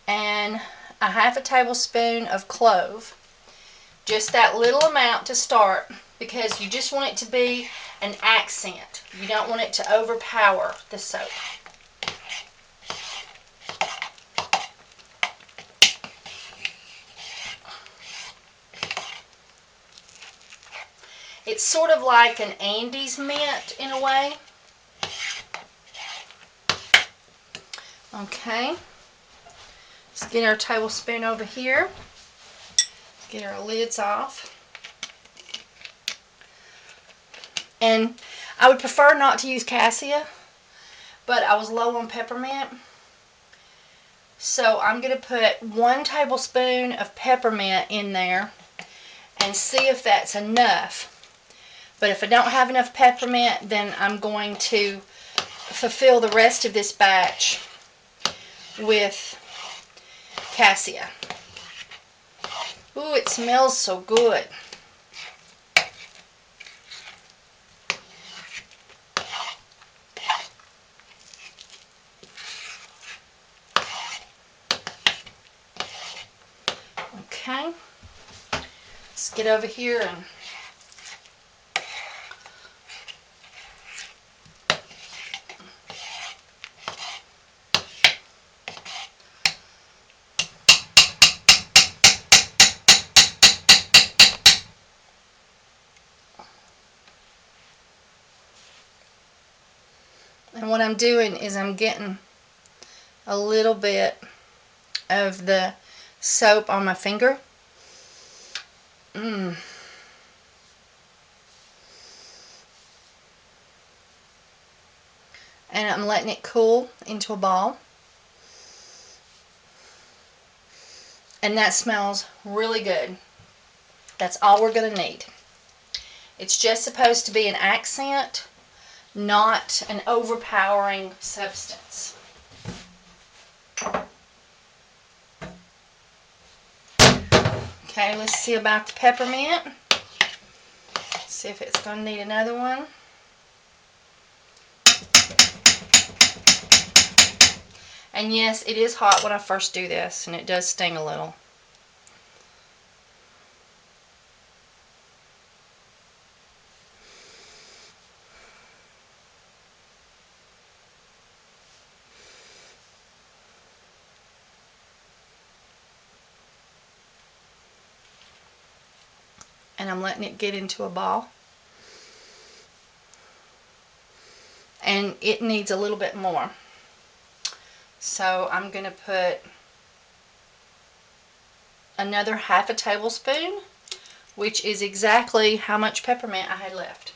and a half a tablespoon of clove. Just that little amount to start, because you just want it to be an accent. You don't want it to overpower the soap. It's sort of like an Andes mint in a way. Okay. Let's get our tablespoon over here. Get our lids off. And I would prefer not to use cassia, but I was low on peppermint. So I'm going to put 1 tablespoon of peppermint in there and see if that's enough. But if I don't have enough peppermint, then I'm going to fulfill the rest of this batch with cassia. Ooh, it smells so good. Okay, let's get over here and what I'm doing is I'm getting a little bit of the soap on my finger. And I'm letting it cool into a ball. And that smells really good. That's all we're going to need. It's just supposed to be an accent, not an overpowering substance. Okay, let's see about the peppermint. See if it's going to need another one. And yes, it is hot when I first do this, and it does sting a little. And I'm letting it get into a ball. And it needs a little bit more. So I'm going to put another half a tablespoon, which is exactly how much peppermint I had left.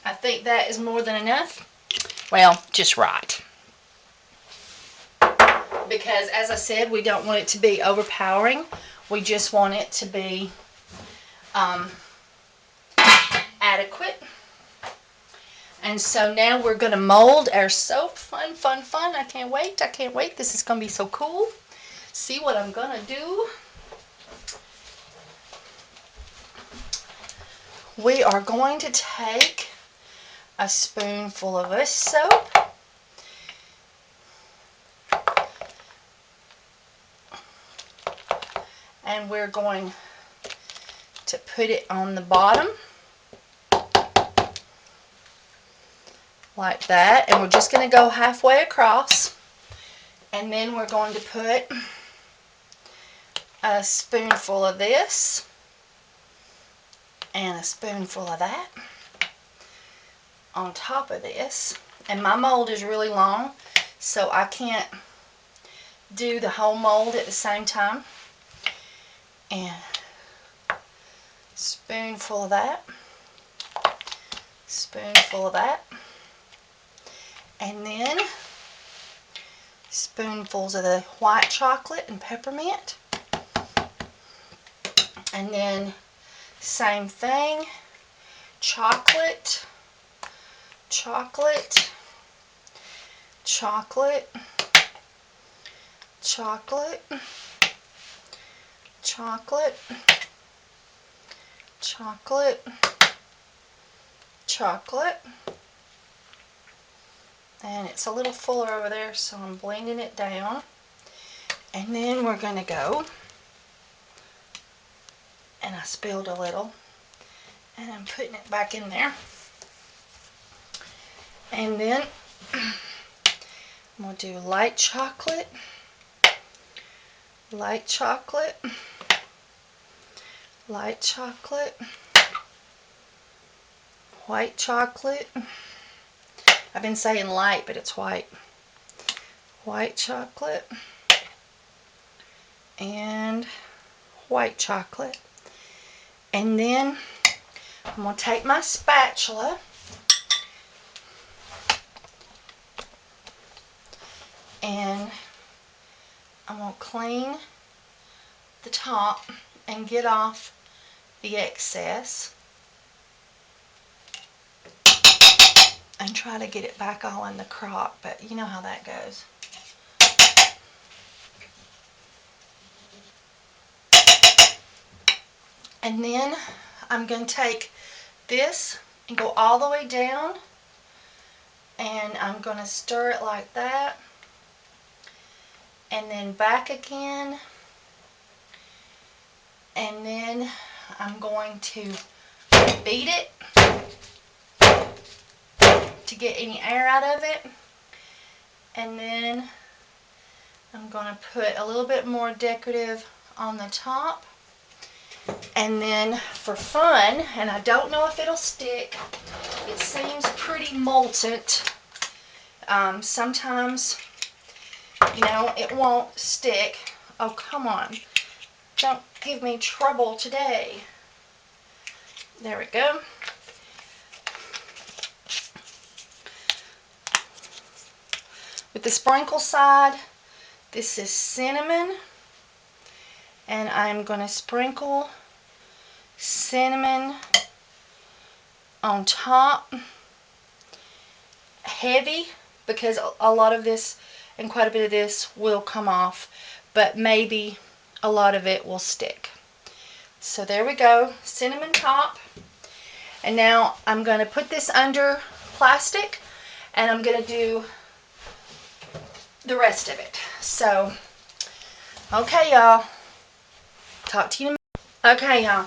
I think that is more than enough. Well, just right. Because as I said, we don't want it to be overpowering. We just want it to be adequate. And so now we're going to mold our soap. Fun, fun, fun. I can't wait. I can't wait. This is going to be so cool. See what I'm going to do. We are going to take a spoonful of this soap. And we're going to put it on the bottom. Like that. And we're just going to go halfway across. And then we're going to put a spoonful of this. And a spoonful of that on top of this. And my mold is really long, so I can't do the whole mold at the same time. And spoonful of that, spoonful of that, and then spoonfuls of the white chocolate and peppermint, and then same thing, chocolate, chocolate, chocolate, chocolate, chocolate, chocolate, chocolate. And it's a little fuller over there, so I'm blending it down. And then we're going to go, and I spilled a little, and I'm putting it back in there. And then I'm going to do light chocolate, light chocolate, light chocolate, white chocolate. I've been saying light, but it's white. White chocolate and white chocolate. And then I'm going to take my spatula and I'm going to clean the top and get off the excess and try to get it back all in the crock, but you know how that goes. And then I'm going to take this and go all the way down, and I'm going to stir it like that, and then back again, and then I'm going to beat it to get any air out of it, and then I'm going to put a little bit more decorative on the top. And then for fun, and I don't know if it'll stick, it seems pretty molten. Sometimes, you know, it won't stick. Oh, come on. Don't give me trouble today. There we go. With the sprinkle side, this is cinnamon. And I'm going to sprinkle cinnamon on top, heavy, because a lot of this and quite a bit of this will come off, but maybe a lot of it will stick. So there we go, cinnamon top. And now I'm going to put this under plastic and I'm going to do the rest of it. So, okay y'all, talk to you in a minute. Okay y'all.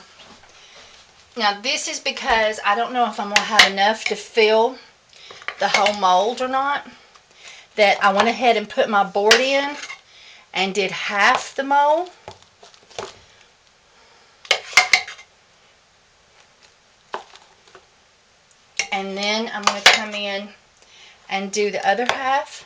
Now this is because I don't know if I'm going to have enough to fill the whole mold or not, that I went ahead and put my board in and did half the mold. And then I'm going to come in and do the other half.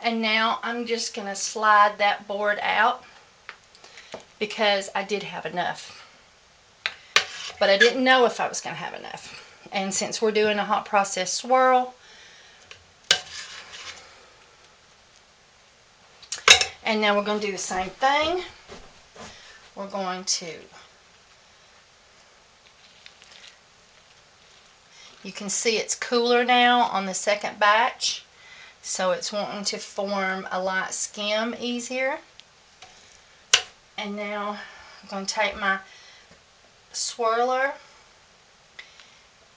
And now I'm just going to slide that board out because I did have enough. But I didn't know if I was going to have enough. And since we're doing a hot process swirl, and now we're going to do the same thing. We're going to, you can see it's cooler now on the second batch. So it's wanting to form a light skim easier. And now I'm going to take my swirler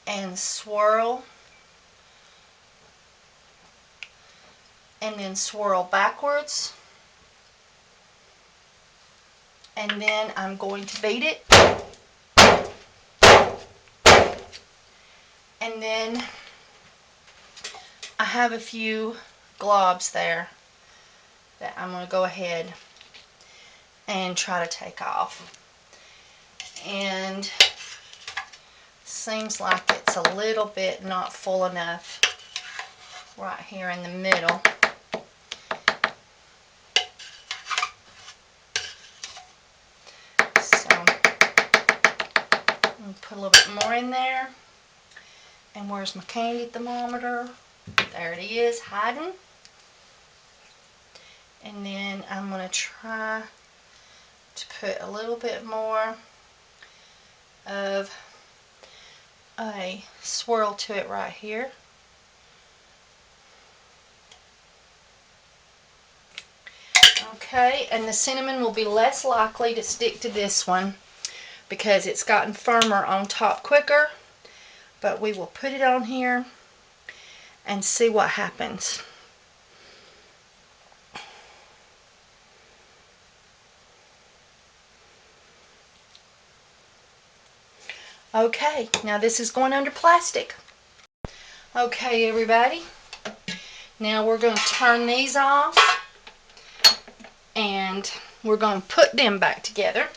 and swirl, and then swirl backwards. And then I'm going to beat it. And then I have a few globs there that I'm going to go ahead and try to take off. And seems like it's a little bit not full enough right here in the middle. So I'm going to put a little bit more in there. And where's my candy thermometer? There it is, hiding. And then I'm going to try to put a little bit more of a swirl to it right here. Okay, and the cinnamon will be less likely to stick to this one because it's gotten firmer on top quicker. But we will put it on here and see what happens. Okay, now this is going under plastic. Okay, everybody. Now we're going to turn these off and we're going to put them back together.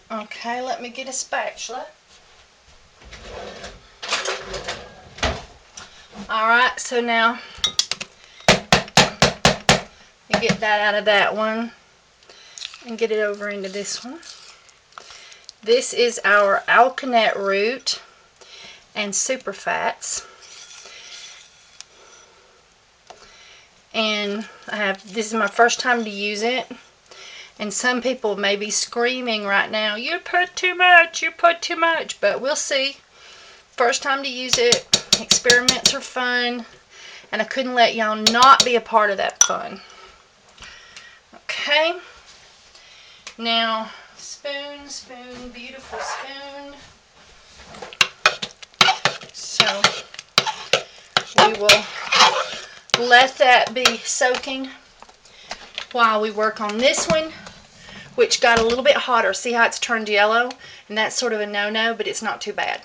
Okay, let me get a spatula. Alright, so now you get that out of that one and get it over into this one. This is our alkanet root and Supperfats. And this is my first time to use it. And some people may be screaming right now, you put too much, you put too much. But we'll see. First time to use it. Experiments are fun. And I couldn't let y'all not be a part of that fun. Okay. Now, spoon, beautiful spoon. So, we will let that be soaking while we work on this one, which got a little bit hotter. See how it's turned yellow? And that's sort of a no-no, but it's not too bad.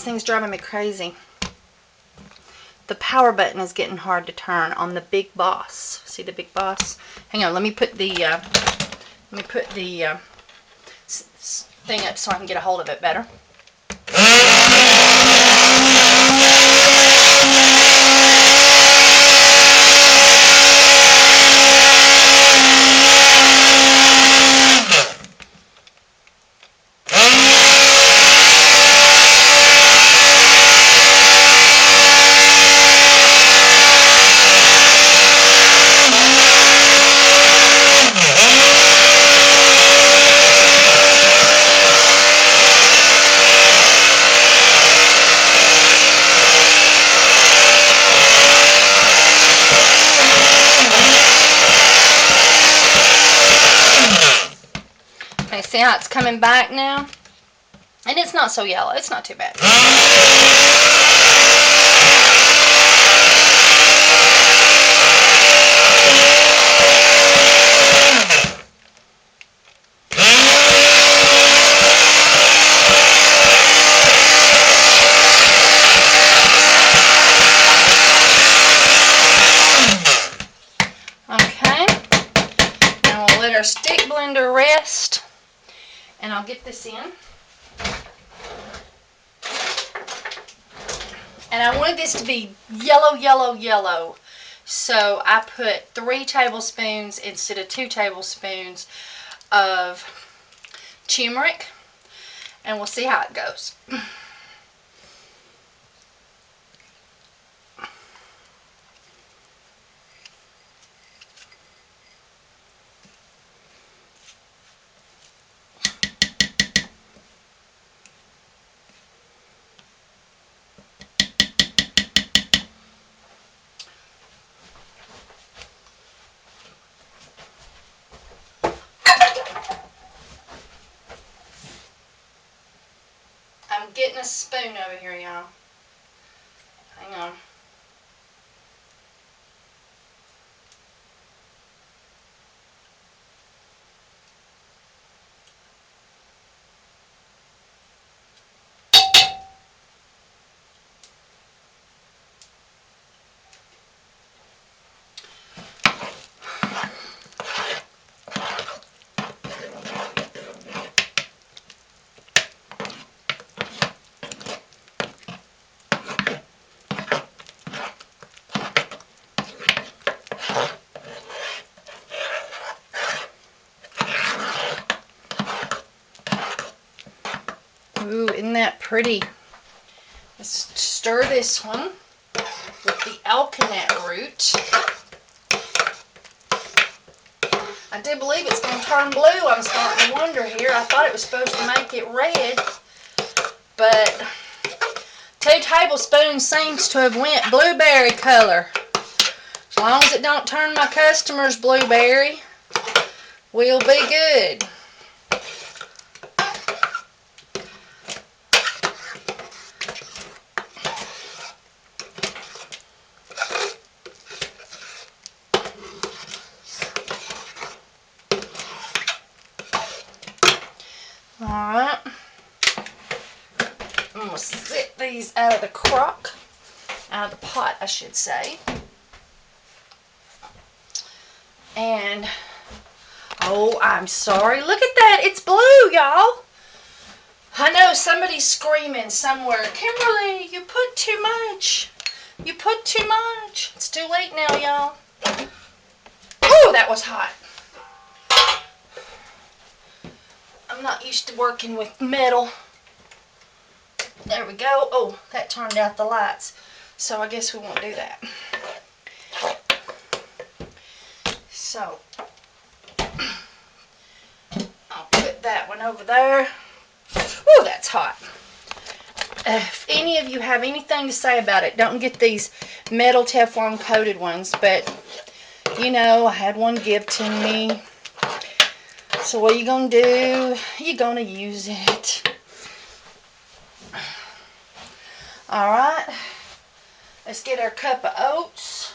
thing's driving me crazy. The power button is getting hard to turn on the Big Boss. See the Big Boss? Hang on, let me put the thing up so I can get a hold of it better. See how it's coming back now? And it's not so yellow. It's not too bad. Okay. Now we'll let our stick blender rest. And I'll get this in. And I wanted this to be yellow, yellow, yellow. So I put 3 tablespoons instead of 2 tablespoons of turmeric. And we'll see how it goes. I'm getting a spoon over here, y'all. Hang on. Ooh, isn't that pretty? Let's stir this one with the alkanet root. I do believe it's going to turn blue. I'm starting to wonder here. I thought it was supposed to make it red, but 2 tablespoons seems to have went blueberry color. As long as it don't turn my customers blueberry, we'll be good. Alright, I'm going to sit these out of the crock, out of the pot I should say. And, oh, I'm sorry, look at that, it's blue, y'all. I know somebody's screaming somewhere, Kimberly, you put too much. You put too much. It's too late now, y'all. Oh, that was hot. I'm not used to working with metal. There we go. Oh, that turned out the lights. So I guess we won't do that. So, I'll put that one over there. Oh, that's hot. If any of you have anything to say about it, don't get these metal Teflon coated ones. But, you know, I had one give to me. So what are you going to do? You're going to use it. Alright. Let's get our cup of oats.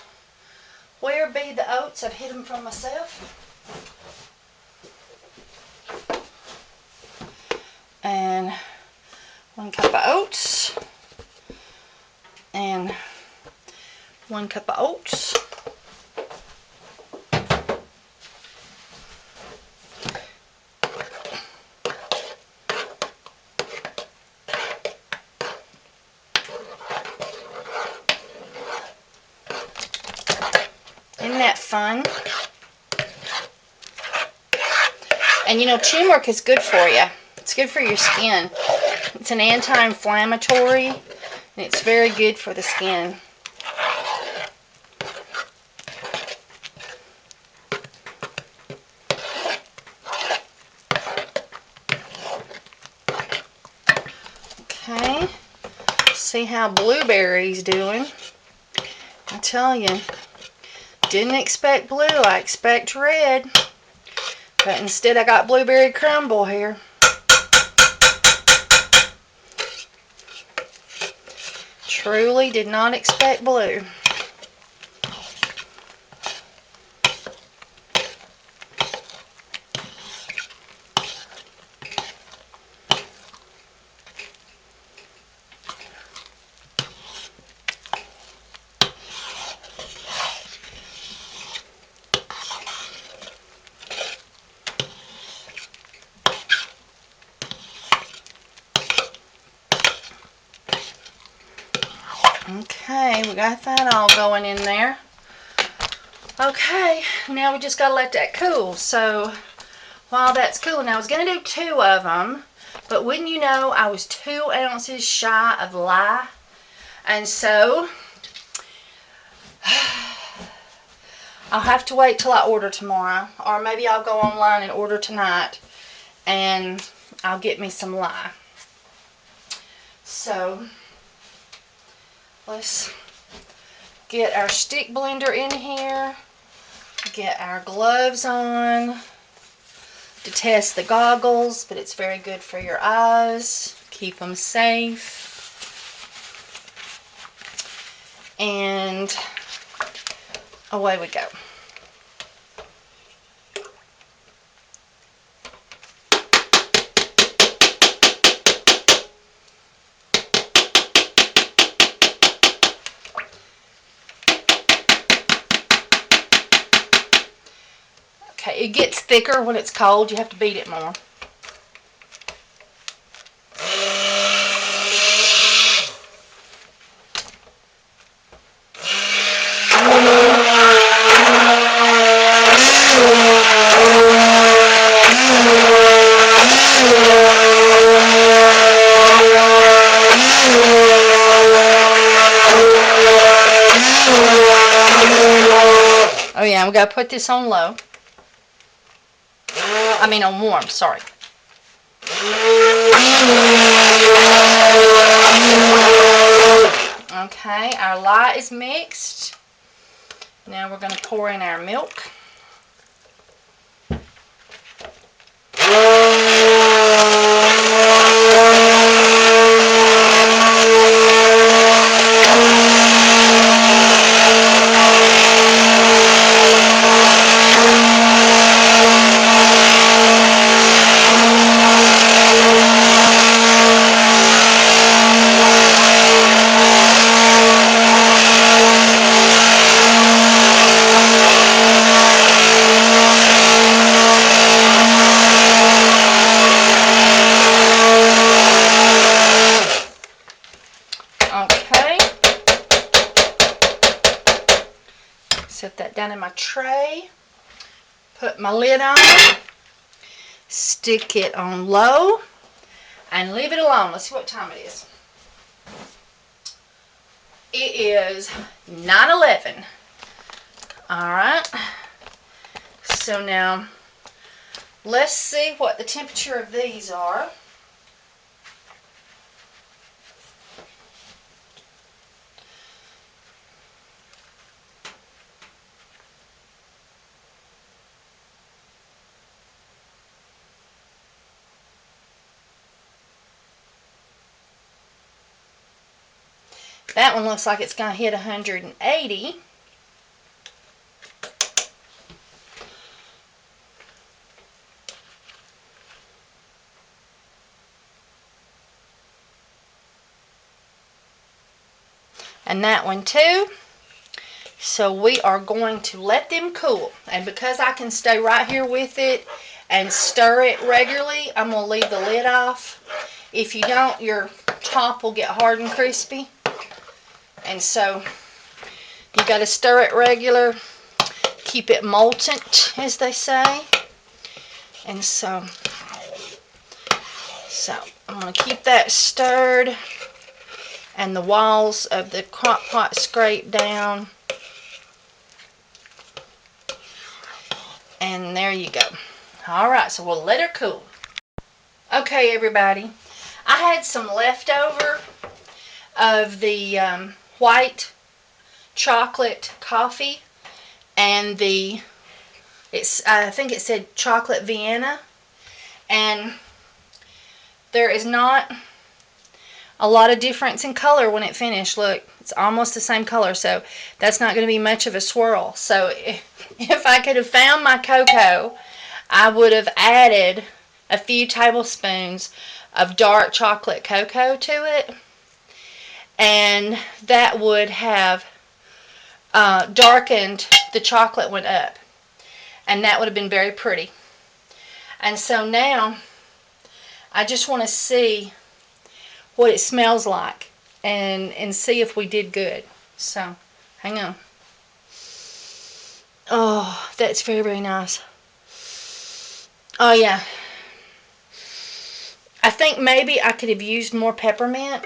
Where be the oats? I've hid them from myself. And 1 cup of oats. 1 cup of oats. Isn't that fun? And you know, turmeric is good for you. It's good for your skin. It's an anti-inflammatory, and it's very good for the skin. Okay, see how blueberry's doing. I tell you, didn't expect blue, I expect red. But instead I got blueberry crumble here. Truly did not expect blue. Okay, we got that all going in there. Okay, now we just got to let that cool. So while that's cooling, I was going to do 2 of them, but wouldn't you know, I was 2 ounces shy of lye. And so I'll have to wait till I order tomorrow, or maybe I'll go online and order tonight, and I'll get me some lye. So let's get our stick blender in here, get our gloves on to test the goggles, but it's very good for your eyes, keep them safe. And away we go. Okay, it gets thicker when it's cold. You have to beat it more. Oh yeah, we gotta put this on low. I mean on warm, sorry. Okay, our lye is mixed. Now we're going to pour in our milk. Set that down in my tray, put my lid on, stick it on low, and leave it alone. Let's see what time it is. It is 9:11. Alright, so now let's see what the temperature of these are. That one looks like it's going to hit 180. And that one too. So we are going to let them cool. And because I can stay right here with it and stir it regularly, I'm going to leave the lid off. If you don't, your top will get hard and crispy. And so you got to stir it regular. Keep it molten, as they say. And so I'm going to keep that stirred and the walls of the crock pot scraped down. And there you go. Alright, so we'll let her cool. Okay, everybody. I had some leftover of the white chocolate coffee and I think it said chocolate Vienna. And there is not a lot of difference in color when it finished. Look, it's almost the same color, so that's not going to be much of a swirl. So if I could have found my cocoa, I would have added a few tablespoons of dark chocolate cocoa to it, and that would have darkened the chocolate one up, and that would have been very pretty. And so now I just want to see what it smells like and see if we did good. So hang on. Oh, that's very, very nice. Oh yeah, I think maybe I could have used more peppermint.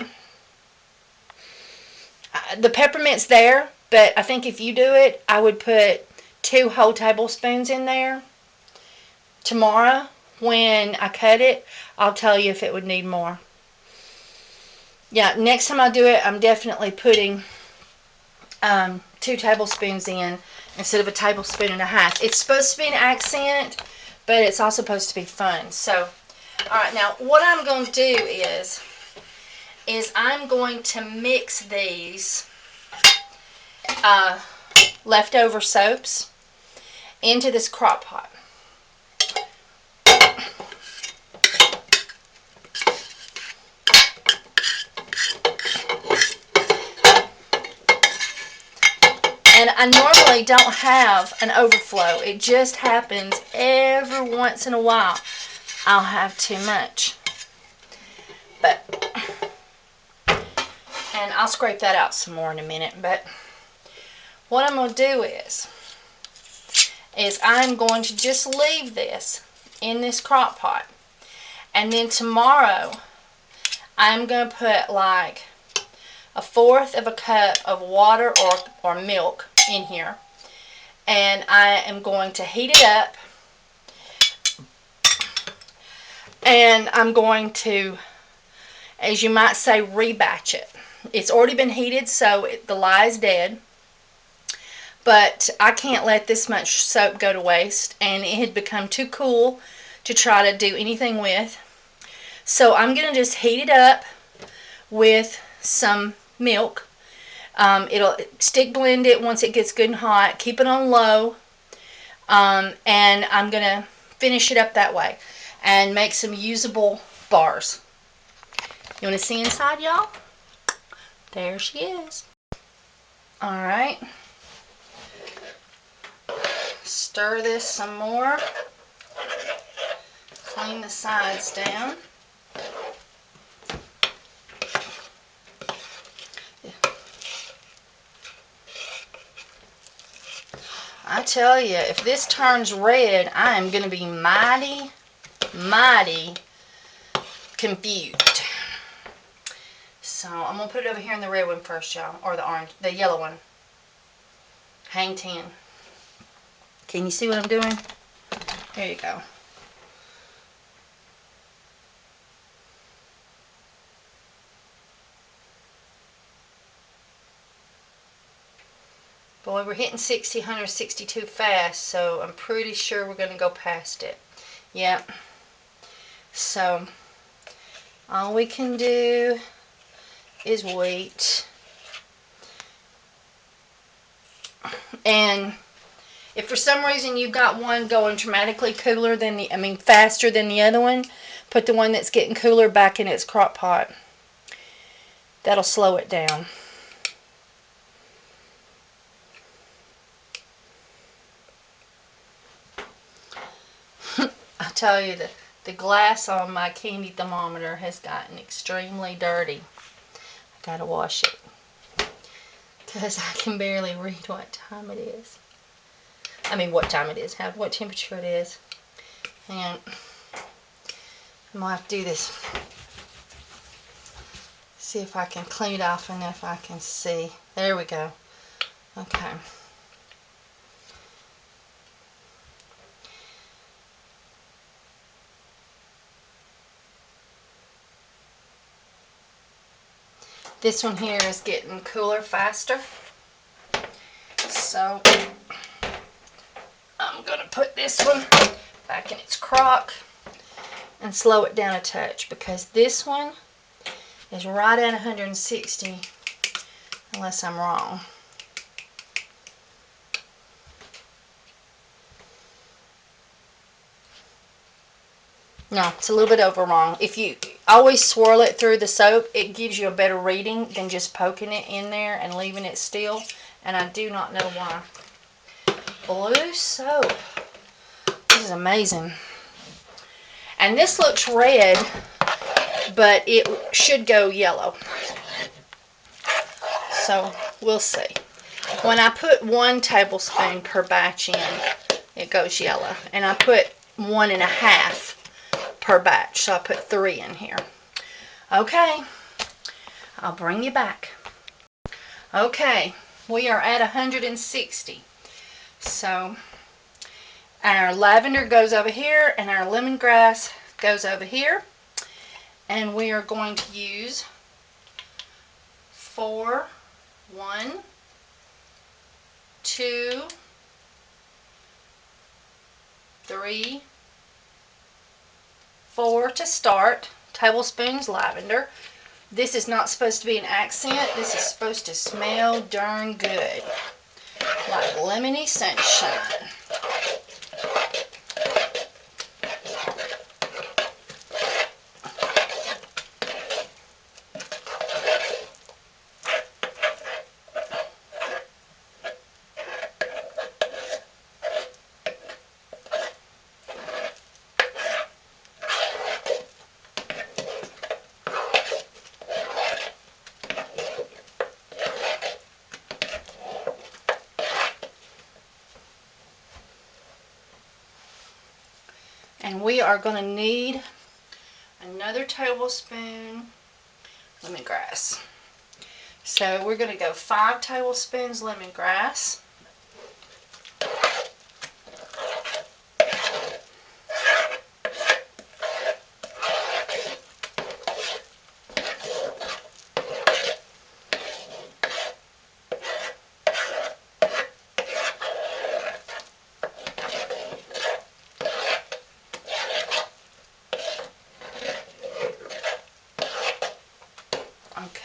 The peppermint's there, but I think if you do it, I would put 2 whole tablespoons in there. Tomorrow when I cut it, I'll tell you if it would need more. Yeah, next time I do it, I'm definitely putting 2 tablespoons in instead of a tablespoon and a half. It's supposed to be an accent, but it's also supposed to be fun. So, alright, now what I'm going to do is I'm going to mix these leftover soaps into this crock pot. And I normally don't have an overflow. It just happens every once in a while. I'll have too much. And I'll scrape that out some more in a minute. But what I'm going to do is I'm going to just leave this in this crock pot. And then tomorrow, I'm going to put like 1/4 of a cup of water or milk in here, and I am going to heat it up, and I'm going to, as you might say, rebatch it. It's already been heated, so the lye is dead, but I can't let this much soap go to waste, and it had become too cool to try to do anything with. So I'm going to just heat it up with some milk. It'll stick blend it once it gets good and hot. Keep it on low. And I'm going to finish it up that way and make some usable bars. You want to see inside, y'all? There she is. Alright. Stir this some more. Clean the sides down. I tell you, if this turns red, I am going to be mighty, mighty confused. So I'm going to put it over here in the red one first, y'all. Or the orange, the yellow one. Hang 10. Can you see what I'm doing? There you go. Boy, we're hitting 60, 162 fast, so I'm pretty sure we're going to go past it. Yep. So, all we can do is wait. And if for some reason you've got one going dramatically cooler than faster than the other one, put the one that's getting cooler back in its crock pot. That'll slow it down. tell you, the glass on my candy thermometer has gotten extremely dirty. I gotta wash it because I can barely read what time it is. I mean, what time it is, what temperature it is. And I'm gonna have to do this. See if I can clean it off enough I can see. There we go. Okay. This one here is getting cooler faster. So I'm going to put this one back in its crock and slow it down a touch, because this one is right at 160, unless I'm wrong. No, it's a little bit over wrong. If you always swirl it through the soap, it gives you a better reading than just poking it in there and leaving it still. And I do not know why. Blue soap. This is amazing. And this looks red, but it should go yellow. So we'll see. When I put 1 tablespoon per batch in, it goes yellow. And I put 1.5 per batch, so I put 3 in here. Okay, I'll bring you back. Okay, we are at 160. So our lavender goes over here and our lemongrass goes over here. And we are going to use 4, 1, 2, 3, 4 to start, tablespoons lavender. This is not supposed to be an accent. This is supposed to smell darn good, like lemony sunshine. And we are going to need another tablespoon lemongrass. So we're going to go 5 tablespoons lemongrass.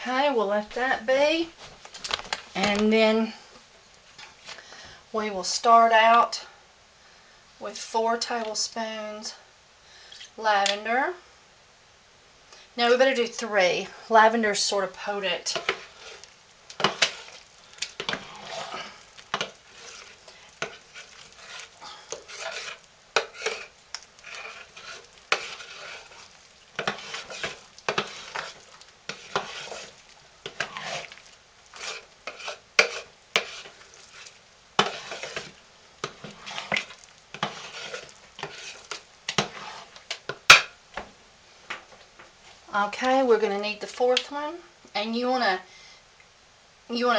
Okay, we'll let that be. And then we will start out with 4 tablespoons lavender. No, we better do 3. Lavender's sort of potent. Okay, we're going to need the 4th one, and you want to,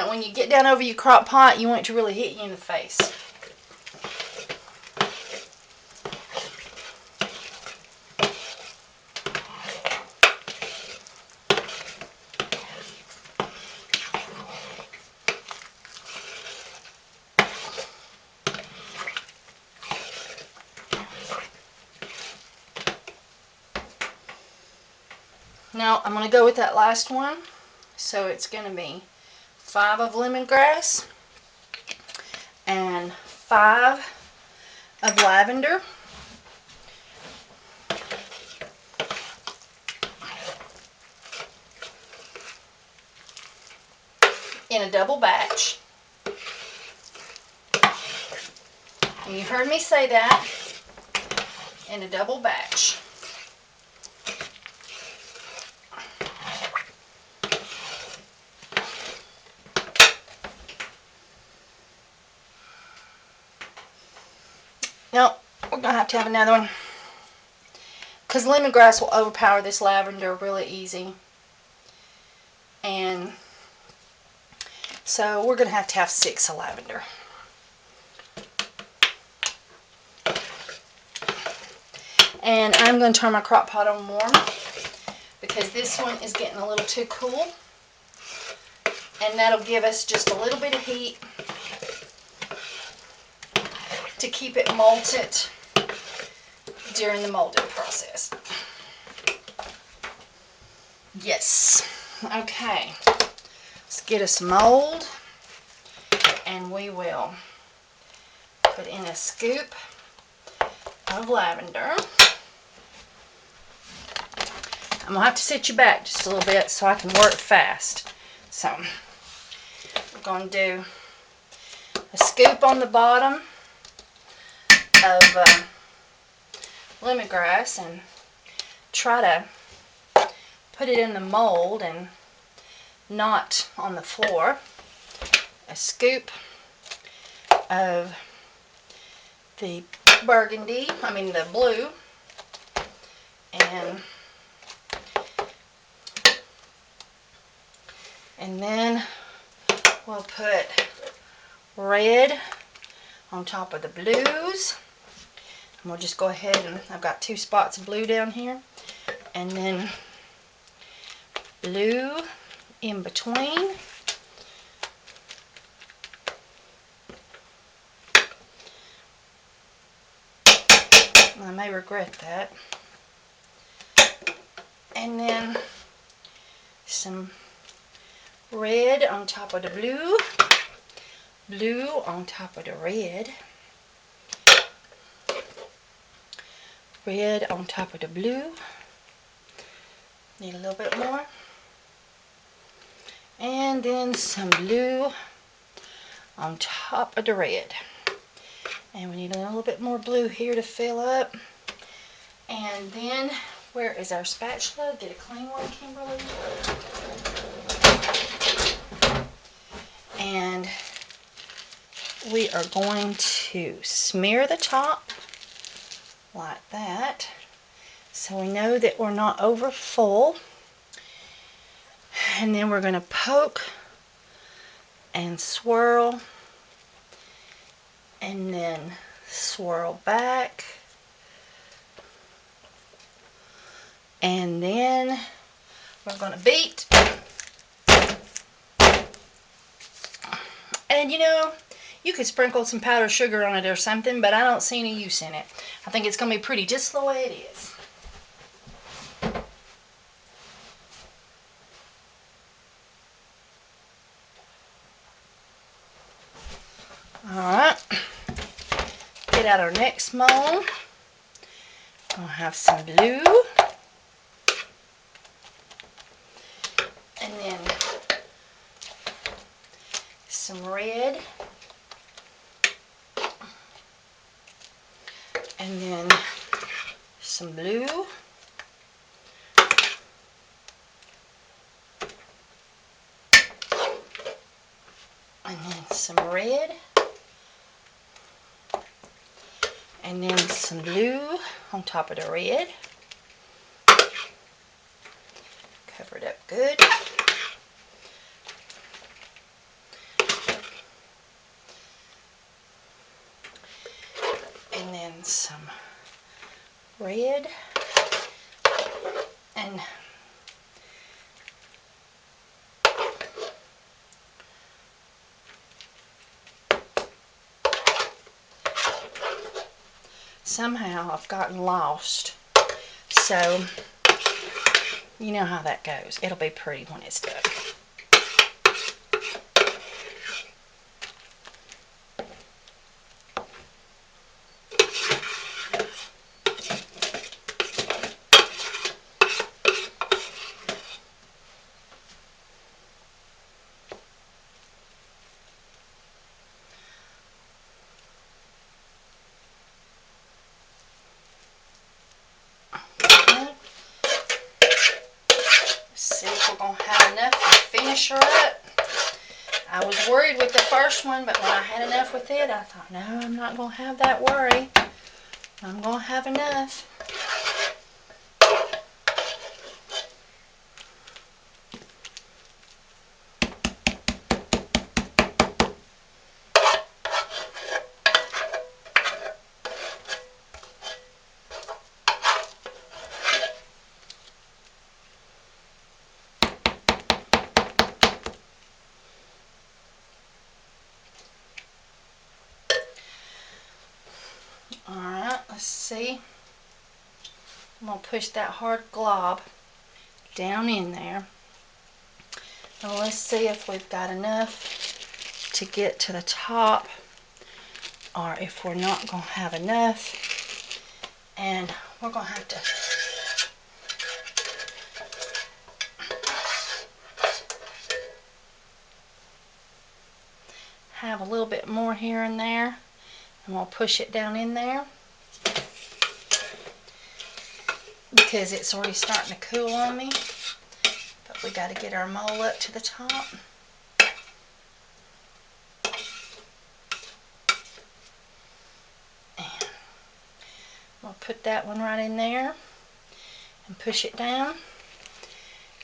when you get down over your crock pot, you want it to really hit you in the face. Now, I'm going to go with that last one. So it's going to be 5 of lemongrass and 5 of lavender. In a double batch. And you heard me say that. in a double batch. No, we're going to have another one, because lemongrass will overpower this lavender really easy. And so we're going to have 6 of lavender. And I'm going to turn my crock pot on warm, because this one is getting a little too cool. And that'll give us just a little bit of heat to keep it malted during the molding process. Yes. Okay. Let's get us some mold, and we will put in a scoop of lavender. I'm going to have to set you back just a little bit so I can work fast. So, we're going to do a scoop on the bottom of lemongrass and try to put it in the mold and not on the floor. A scoop of the the blue, and then we'll put red on top of the blues. And we'll just go ahead, and I've got 2 spots of blue down here, and then blue in between. I may regret that. And then some red on top of the blue, blue on top of the red, red on top of the blue. Need a little bit more. And then some blue on top of the red. And we need a little bit more blue here to fill up. And then, where is our spatula? Get a clean one, Kimberly. And we are going to smear the top like that, so we know that we're not over full. And then we're going to poke and swirl, and then swirl back, and then we're going to beat. And you could sprinkle some powdered sugar on it or something, but I don't see any use in it. I think it's going to be pretty just the way it is. Alright, get out our next mold. We'll have some blue, and then some red, and then some blue, and then some red, and then some blue on top of the red. Cover it up good. And then some red, and somehow I've gotten lost, so you know how that goes. It'll be pretty when it's done. finish her up. I was worried with the first one, but when I had enough with it, I thought, no, I'm not going to have that worry. I'm going to have enough. Alright, let's see. I'm going to push that hard glob down in there. And let's see if we've got enough to get to the top, or if we're not going to have enough. And we're going to have to have a little bit more here and there. And we'll push it down in there because it's already starting to cool on me. But we got to get our mold up to the top. And we'll put that one right in there and push it down.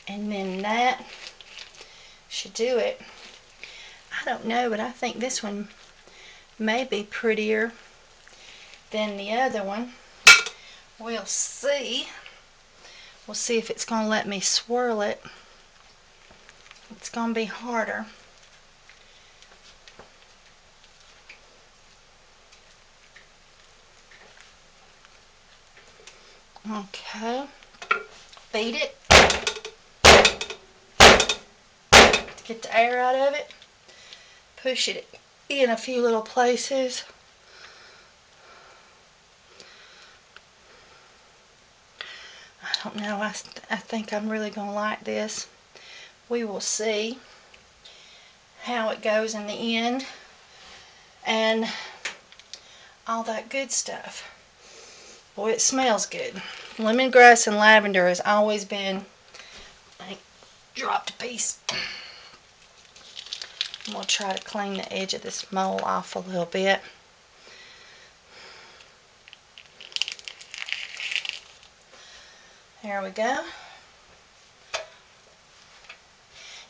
And then that should do it. I don't know, but I think this one may be prettier than the other one. We'll see. We'll see if it's going to let me swirl it. It's going to be harder. Okay. Beat it. Get the air out of it. Push it in a few little places. I don't know. I think I'm really going to like this. We will see how it goes in the end and all that good stuff. Boy, it smells good. Lemongrass and lavender has always been, I dropped a piece. We'll try to clean the edge of this mold off a little bit. There we go.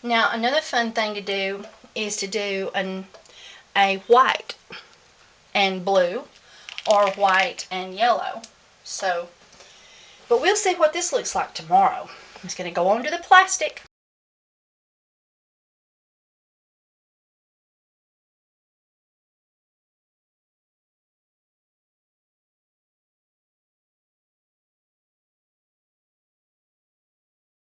Now another fun thing to do is to do a white and blue or white and yellow. So, but we'll see what this looks like tomorrow. I'm just going to go onto the plastic.